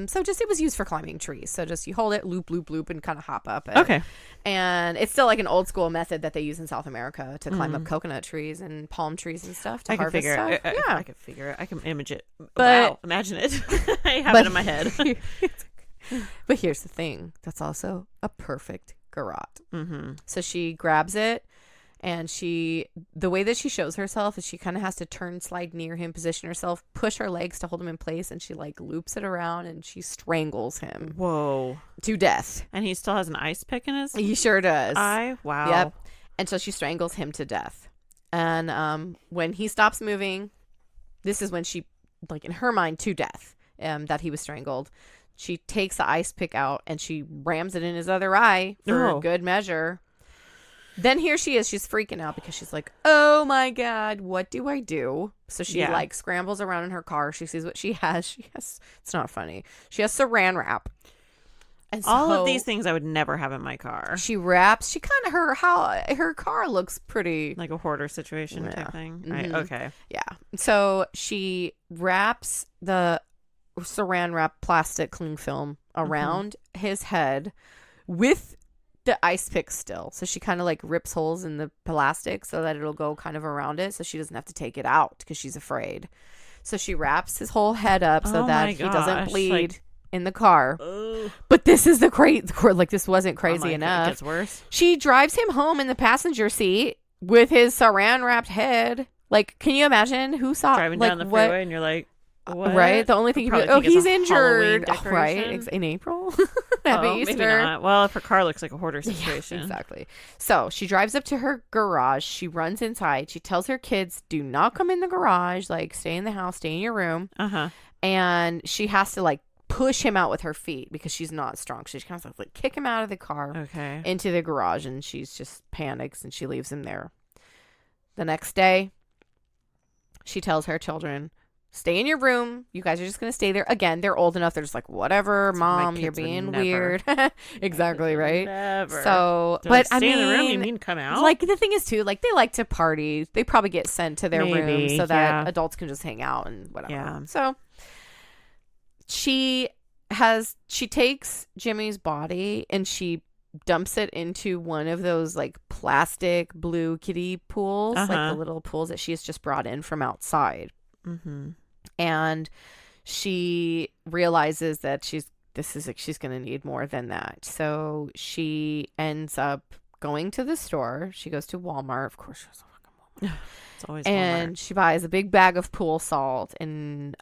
so just it was used for climbing trees. So just you hold it, loop, loop, loop, and kind of hop up it. Okay. And it's still like an old school method that they use in South America to climb up coconut trees and palm trees and stuff to harvest stuff. I can figure it. I can image it. But, wow, imagine it. I have it in my head. But here's the thing. That's also a perfect garrote. So she grabs it. And the way that she shows herself is she kind of has to turn, slide near him, position herself, push her legs to hold him in place, and she like loops it around and she strangles him. Whoa. To death. And he still has an ice pick in his? He sure does. Wow. Yep. And so she strangles him to death. And when he stops moving, this is when she, like in her mind, to death, that he was strangled. She takes the ice pick out and she rams it in his other eye for good measure. Then here she is. She's freaking out because she's like, oh my God, what do I do? So she like scrambles around in her car. She sees what she has. It's not funny. She has saran wrap. And so all of these things I would never have in my car. She wraps. She kind of her car looks pretty like a hoarder situation type thing. Right. Okay. Yeah. So she wraps the saran wrap plastic cling film around his head with the ice pick still. So she kind of like rips holes in the plastic so that it'll go kind of around it, so she doesn't have to take it out because she's afraid. So she wraps his whole head up so that he doesn't bleed in the car. But this is the like, this wasn't crazy enough. It gets worse. She drives him home in the passenger seat with his saran wrapped head. Like, can you imagine who saw driving down the freeway and you're like, what? Right? The only thing you'd be like, he's injured. Oh, right? In April? Happy Easter. Maybe not. Well, if her car looks like a hoarder situation. Yeah, exactly. So she drives up to her garage. She runs inside. She tells her kids, do not come in the garage. Like, stay in the house. Stay in your room. And she has to, like, push him out with her feet because she's not strong. She kind of like kick him out of the car into the garage, and she's just panics and she leaves him there. The next day, she tells her children, stay in your room. You guys are just going to stay there. Again, they're old enough. They're just like, whatever, Mom, you're being weird. Exactly, right? Never. So, but I mean, stay in the room, you mean come out? Like, the thing is, too, like, they like to party. They probably get sent to their room so that adults can just hang out and whatever. Yeah. So she takes Jimmie's body and she dumps it into one of those like plastic blue kiddie pools, like the little pools that she has just brought in from outside. And she realizes that she's going to need more than that. So she ends up going to the store. She goes to Walmart. Of course, she goes to fucking Walmart. It's always and Walmart. She buys a big bag of pool salt, and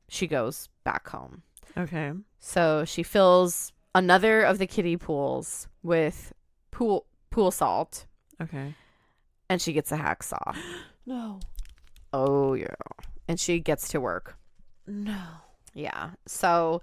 she goes back home. Okay. So she fills another of the kiddie pools with pool salt. Okay. And she gets a hacksaw. No. Oh, yeah. And she gets to work. No. Yeah. So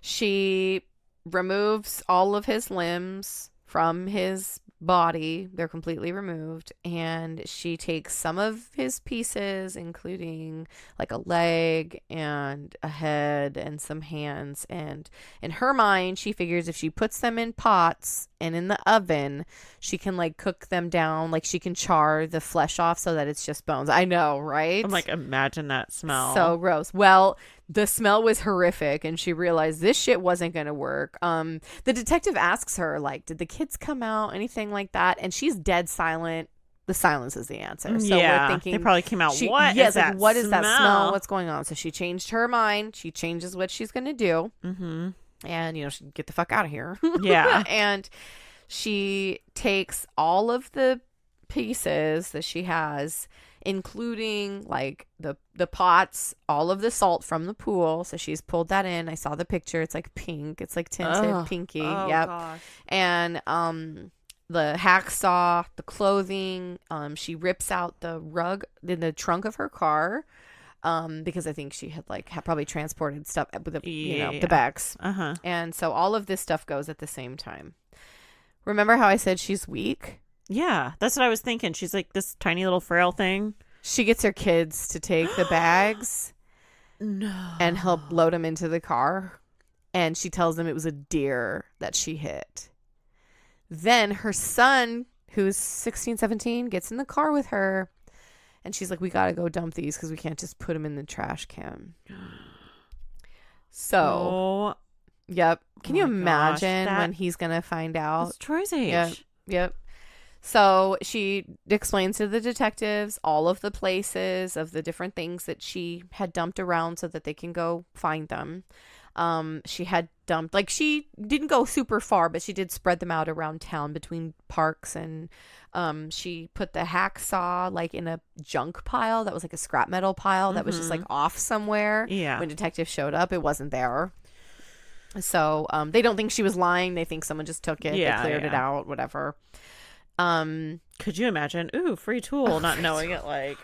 she removes all of his limbs from his body. They're completely removed. And she takes some of his pieces, including like a leg and a head and some hands. And in her mind, she figures if she puts them in pots and in the oven, she can like cook them down. Like she can char the flesh off so that it's just bones. I know, right? I'm like, imagine that smell. So gross. Well, the smell was horrific, and she realized this shit wasn't going to work. The detective asks her, like, did the kids come out? Anything like that? And she's dead silent. The silence is the answer. So yeah, we're thinking they probably came out. What yes, is that? What is that smell? smell? What's going on? So she changed her mind. She changes what she's going to do. Mm-hmm. And, you know, she get the fuck out of here. Yeah. And she takes all of the pieces that she has, including like the pots, all of the salt from the pool. So she's pulled that in. I saw the picture. It's like pink. It's like tinted pinky. Oh, yep. Gosh. And the hacksaw, the clothing. She rips out the rug in the trunk of her car. Because I think she had probably transported stuff with the the bags. Uh-huh. And so all of this stuff goes at the same time. Remember how I said she's weak? Yeah, that's what I was thinking. She's like this tiny little frail thing. She gets her kids to take the bags and help load them into the car. And she tells them it was a deer that she hit. Then her son, who's 16, 17, gets in the car with her. And she's like, we got to go dump these because we can't just put them in the trash can. So, yep. Can you imagine when he's going to find out? It's Troy's age. Yep. So she explains to the detectives all of the places of the different things that she had dumped around so that they can go find them. She had dumped, she didn't go super far, but she did spread them out around town between parks. And she put the hacksaw in a junk pile that was like a scrap metal pile that was just off somewhere. Yeah. When detectives showed up, it wasn't there. So they don't think she was lying. They think someone just took it. They cleared it out, whatever. Could you imagine? Ooh, free tool, not knowing it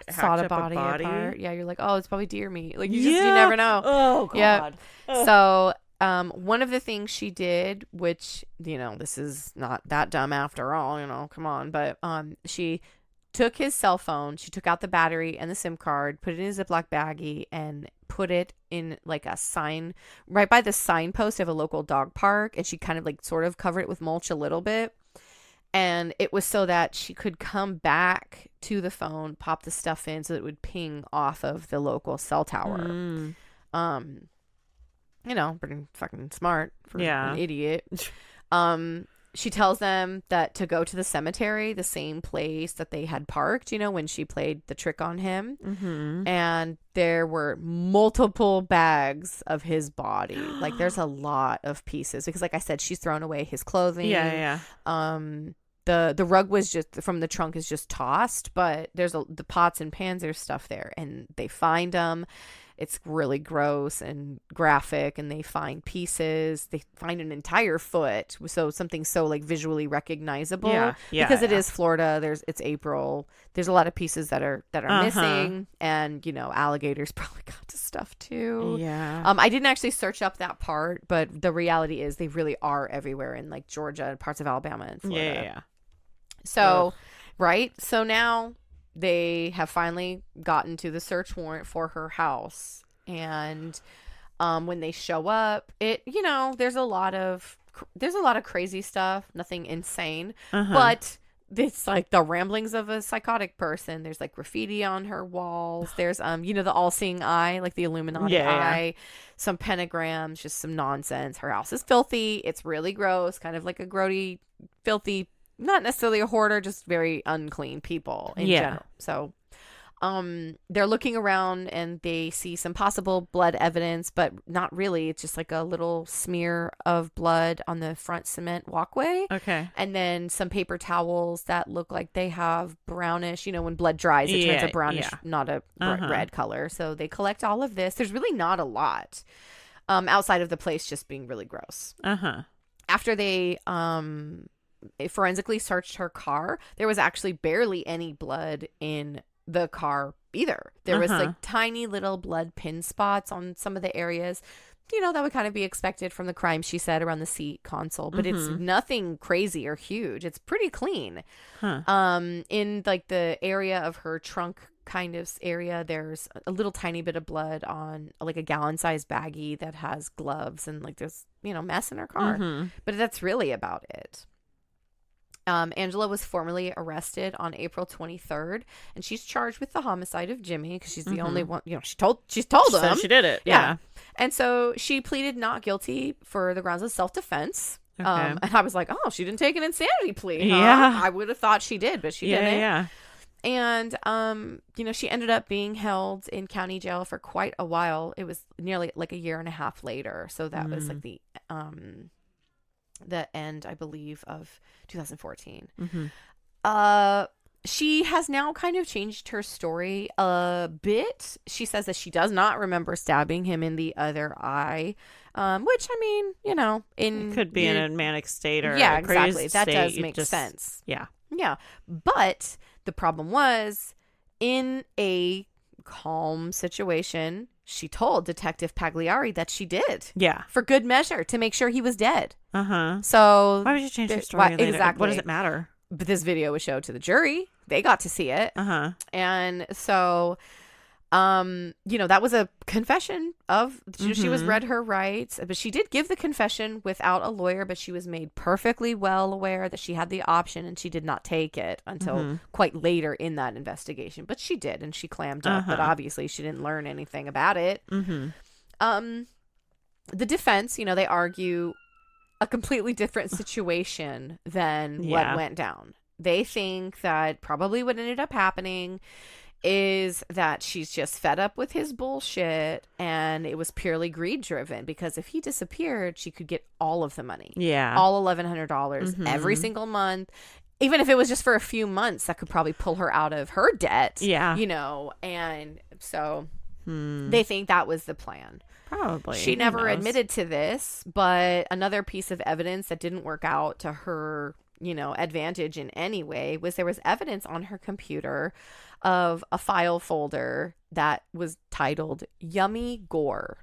sawed a body apart. Yeah, you're like, oh, it's probably deer meat. You never know. Oh God. Yeah. So one of the things she did, which this is not that dumb after all, come on, but she took his cell phone, she took out the battery and the SIM card, put it in a Ziploc baggie, and put it in a sign right by the signpost of a local dog park, and she kind of sort of covered it with mulch a little bit. And it was so that she could come back to the phone, pop the stuff in so that it would ping off of the local cell tower. Pretty fucking smart for an idiot. She tells them that to go to the cemetery, the same place that they had parked, when she played the trick on him. Mm-hmm. And there were multiple bags of his body. There's a lot of pieces because, like I said, she's thrown away his clothing. Yeah. The rug was just from the trunk is just tossed, but there's the pots and pans, there's stuff there, and they find them. It's really gross and graphic, and they find pieces. They find an entire foot, so something so visually recognizable. Yeah, because it is Florida. It's April. There's a lot of pieces that are missing, and alligators probably got to stuff too. Yeah. I didn't actually search up that part, but the reality is they really are everywhere in Georgia and parts of Alabama and Florida. Yeah. So, right. So now they have finally gotten to the search warrant for her house. And when they show up, there's a lot of crazy stuff, nothing insane, but it's the ramblings of a psychotic person. There's graffiti on her walls. There's the all-seeing eye, the Illuminati eye, some pentagrams, just some nonsense. Her house is filthy. It's really gross, kind of like a grody, filthy, not necessarily a hoarder, just very unclean people in general. So they're looking around and they see some possible blood evidence, but not really. It's just a little smear of blood on the front cement walkway. Okay. And then some paper towels that look like they have brownish, when blood dries, it turns a brownish, not a red color. So they collect all of this. There's really not a lot outside of the place just being really gross. Uh-huh. After they forensically searched her car, there was actually barely any blood in the car either. There was like tiny little blood pin spots on some of the areas, that would kind of be expected from the crime, she said, around the seat console, but it's nothing crazy or huge. It's pretty clean. In like the area of her trunk kind of area, there's a little tiny bit of blood on like a gallon-sized baggie that has gloves, and like there's mess in her car, but that's really about it. Angela was formally arrested on April 23rd, and she's charged with the homicide of Jimmie because she's the only one. She's told him. So she did it. Yeah. And so she pleaded not guilty for the grounds of self-defense. Okay. And I was like, oh, she didn't take an insanity plea. Huh? Yeah. I would have thought she did, but she didn't. Yeah. And, she ended up being held in county jail for quite a while. It was nearly like a year and a half later. So that was like the end, I believe, of 2014. She has now kind of changed her story a bit. She says that she does not remember stabbing him in the other eye, which, I mean, it could be in a manic state or yeah, a crazy exactly. That state. does make sense. Yeah. But the problem was, in a calm situation, she told Detective Pagliari that she did. Yeah. For good measure, to make sure he was dead. Uh-huh. So why would you change your story? Exactly. What does it matter? But this video was showed to the jury. They got to see it. Uh-huh. And so, that was a confession of, she was read her rights, but she did give the confession without a lawyer, but she was made perfectly well aware that she had the option, and she did not take it until quite later in that investigation. But she did, and she clammed up, but obviously she didn't learn anything about it. The defense, they argue a completely different situation than what went down. They think that probably what ended up happening is that she's just fed up with his bullshit, and it was purely greed driven, because if he disappeared, she could get all of the money. Yeah. All $1,100 every single month. Even if it was just for a few months, that could probably pull her out of her debt. Yeah. And so they think that was the plan. Probably. She never admitted to this, but another piece of evidence that didn't work out to her, advantage in any way was there was evidence on her computer of a file folder that was titled Yummy Gore.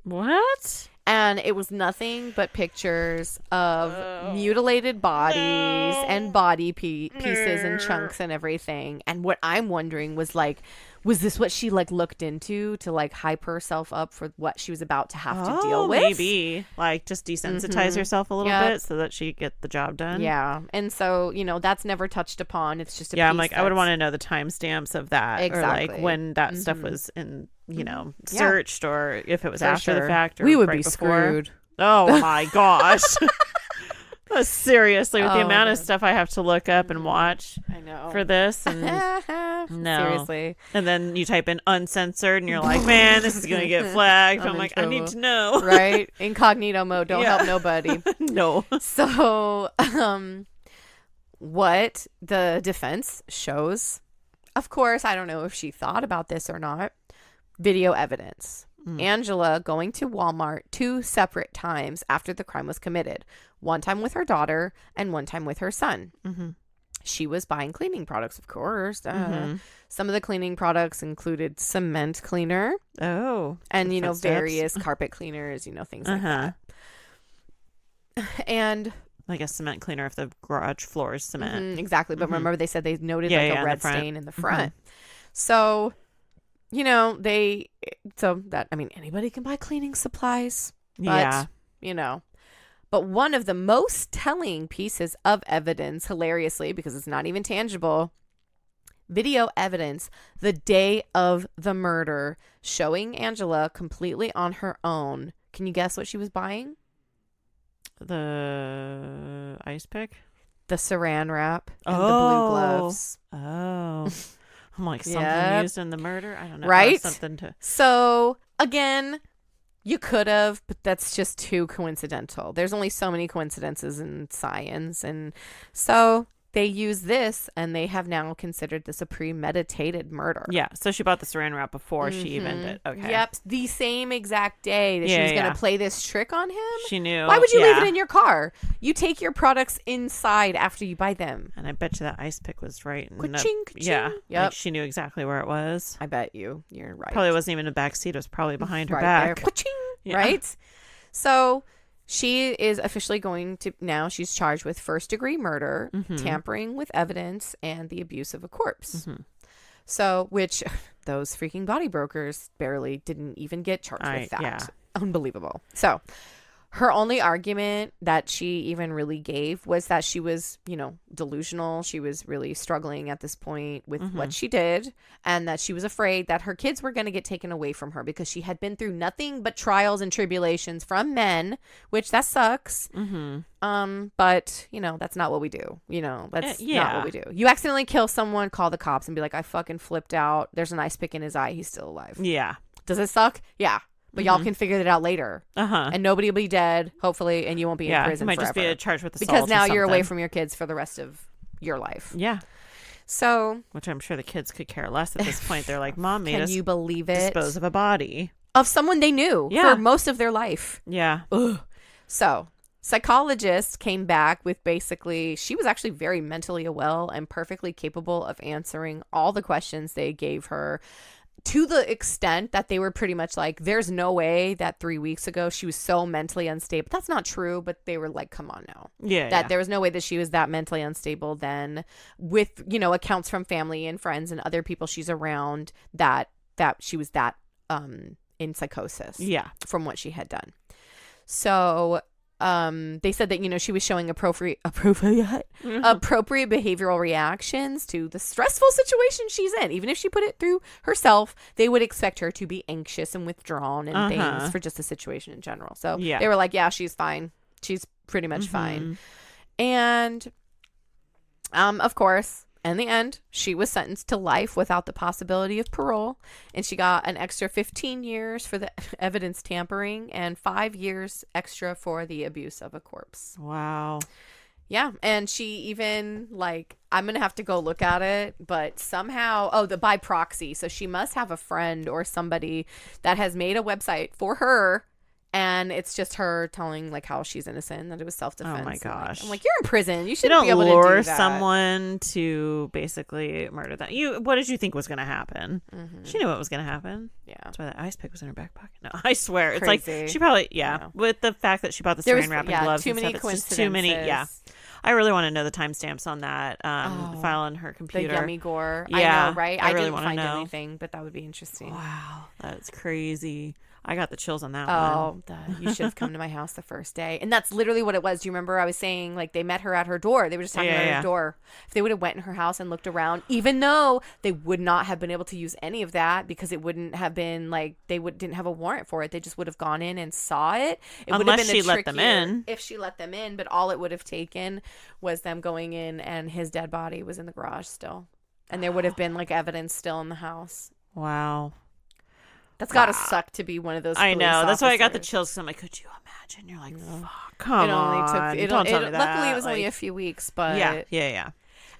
What? And it was nothing but pictures of mutilated bodies and body pieces and chunks and everything. And what I'm wondering was was this what she looked into to hype herself up for what she was about to have to deal with? Maybe just desensitize herself a little bit so that she get the job done. Yeah. And so, that's never touched upon. It's just a piece I'm I would want to know the timestamps of that. Exactly. Or when that stuff was in, searched, or if it was after the fact, or we would right be before. Screwed. Oh my gosh. Seriously, with the amount of stuff I have to look up and watch for this, and no, seriously, and then you type in uncensored, and you're like, man, this is gonna get flagged. I'm like, I need to know, right? Incognito mode, don't help nobody. No. So, what the defense shows, of course, I don't know if she thought about this or not. Video evidence. Angela going to Walmart 2 separate times after the crime was committed. One time with her daughter and one time with her son. She was buying cleaning products, of course. Some of the cleaning products included cement cleaner. Oh. And, various carpet cleaners, things like that. And like a cement cleaner if the garage floor is cement. Exactly. But remember, they said they noted a red stain in the front. So... anybody can buy cleaning supplies, but, but one of the most telling pieces of evidence, hilariously, because it's not even tangible, video evidence the day of the murder showing Angela completely on her own. Can you guess what she was buying? The ice pick? The saran wrap and the blue gloves. Oh. I'm like, something used in the murder? I don't know. Right? Something to... So, again, you could have, but that's just too coincidental. There's only so many coincidences in science. And so they use this, and they have now considered this a premeditated murder. Yeah. So she bought the saran wrap before she even did. Okay. Yep. The same exact day that she was going to play this trick on him. She knew. Why would you leave it in your car? You take your products inside after you buy them. And I bet you that ice pick was right. Ka-ching, ka-ching. Yeah. Yep. Like she knew exactly where it was. I bet you. You're right. Probably wasn't even in the back seat. It was probably behind her right back. There. Ka-ching, right? So she is officially going to, now she's charged with first-degree murder, tampering with evidence, and the abuse of a corpse. So, which those freaking body brokers barely didn't even get charged with that. Yeah. Unbelievable. So, her only argument that she even really gave was that she was, delusional. She was really struggling at this point with what she did, and that she was afraid that her kids were going to get taken away from her because she had been through nothing but trials and tribulations from men, which that sucks. But, that's not what we do. That's not what we do. You accidentally kill someone, call the cops and be like, I fucking flipped out. There's an ice pick in his eye. He's still alive. Yeah. Does it suck? Yeah. But y'all can figure it out later. And nobody will be dead, hopefully, and you won't be in prison might forever. just be charged with assault because now you're away from your kids for the rest of your life. Yeah. So, which I'm sure the kids could care less at this point. They're like, Mom made us can you believe it? Dispose of a body. Of someone they knew for most of their life. Yeah. Ugh. So, psychologists came back with basically, she was actually very mentally well and perfectly capable of answering all the questions they gave her, to the extent that they were pretty much like, there's no way that 3 weeks ago she was so mentally unstable. That's not true, but they were like, come on now. Yeah. There was no way that she was that mentally unstable then, with, accounts from family and friends and other people she's around, that she was that in psychosis. Yeah. From what she had done. So they said that, she was showing appropriate behavioral reactions to the stressful situation she's in. Even if she put it through herself, they would expect her to be anxious and withdrawn and things for just the situation in general. So they were like, yeah, she's fine. She's pretty much fine. And of course, in the end, she was sentenced to life without the possibility of parole, and she got an extra 15 years for the evidence tampering and 5 years extra for the abuse of a corpse. Wow. Yeah, and she even, I'm going to have to go look at it, but somehow, by proxy, so she must have a friend or somebody that has made a website for her. And it's just her telling how she's innocent, that it was self-defense. Oh my gosh! I'm like, you're in prison. You shouldn't be able to lure do that. someone to basically murder them. What did you think was going to happen? She knew what was going to happen. Yeah, that's why that ice pick was in her back pocket. No, I swear, Crazy. It's like she probably with the fact that she bought the saran wrap and gloves. Too many and stuff, coincidences. It's just too many. Yeah, I really want to know the timestamps on that file on her computer. The yummy gore. Yeah, I know, right? I really didn't find know. anything, but that would be interesting. Wow, that's crazy. I got the chills on that one. You should have come to my house the first day. And that's literally what it was. Do you remember I was saying, they met her at her door. They were just talking about her door. If they would have went in her house and looked around, even though they would not have been able to use any of that because it wouldn't have been didn't have a warrant for it. They just would have gone in and saw it. Unless she let them in. If she let them in. But all it would have taken was them going in and his dead body was in the garage still. And there would have been evidence still in the house. Wow. That's gotta suck to be one of those. I know. That's why I got the officers. chills. Because I'm like, could you imagine? You're like, fuck, come on. Don't tell me that. Luckily, it was only a few weeks, but yeah.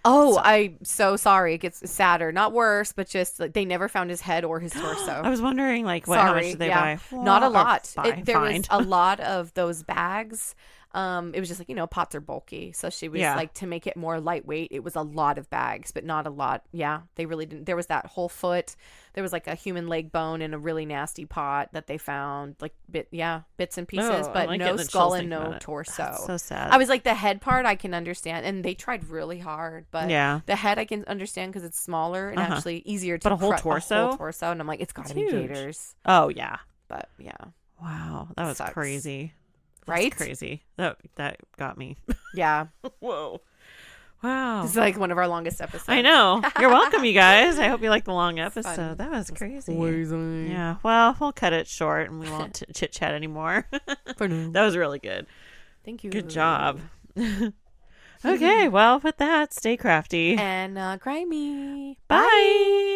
Oh, I'm so sorry. It gets sadder, not worse, but just they never found his head or his torso. I was wondering, how much did they buy? Not a lot. There was a lot of those bags. It was just pots are bulky, so she was to make it more lightweight. It was a lot of bags, but not a lot. Yeah, they really didn't. There was that whole foot. There was a human leg bone in a really nasty pot that they found, bits and pieces, but no skull and no torso. That's so sad. I was like, the head part I can understand, and they tried really hard, but the head I can understand because it's smaller and actually easier to. But a whole torso, and I'm like, it's got to be gators. Oh yeah, but yeah. Wow, that was crazy. That's right? Crazy. That got me. Yeah. Whoa. Wow. This is one of our longest episodes. I know. You're welcome, you guys. I hope you liked the long episode. That was crazy. Crazy. Yeah. Well, we'll cut it short and we won't chit chat anymore. That was really good. Thank you. Good job. Okay. Well, with that, stay crafty and grimy. Bye.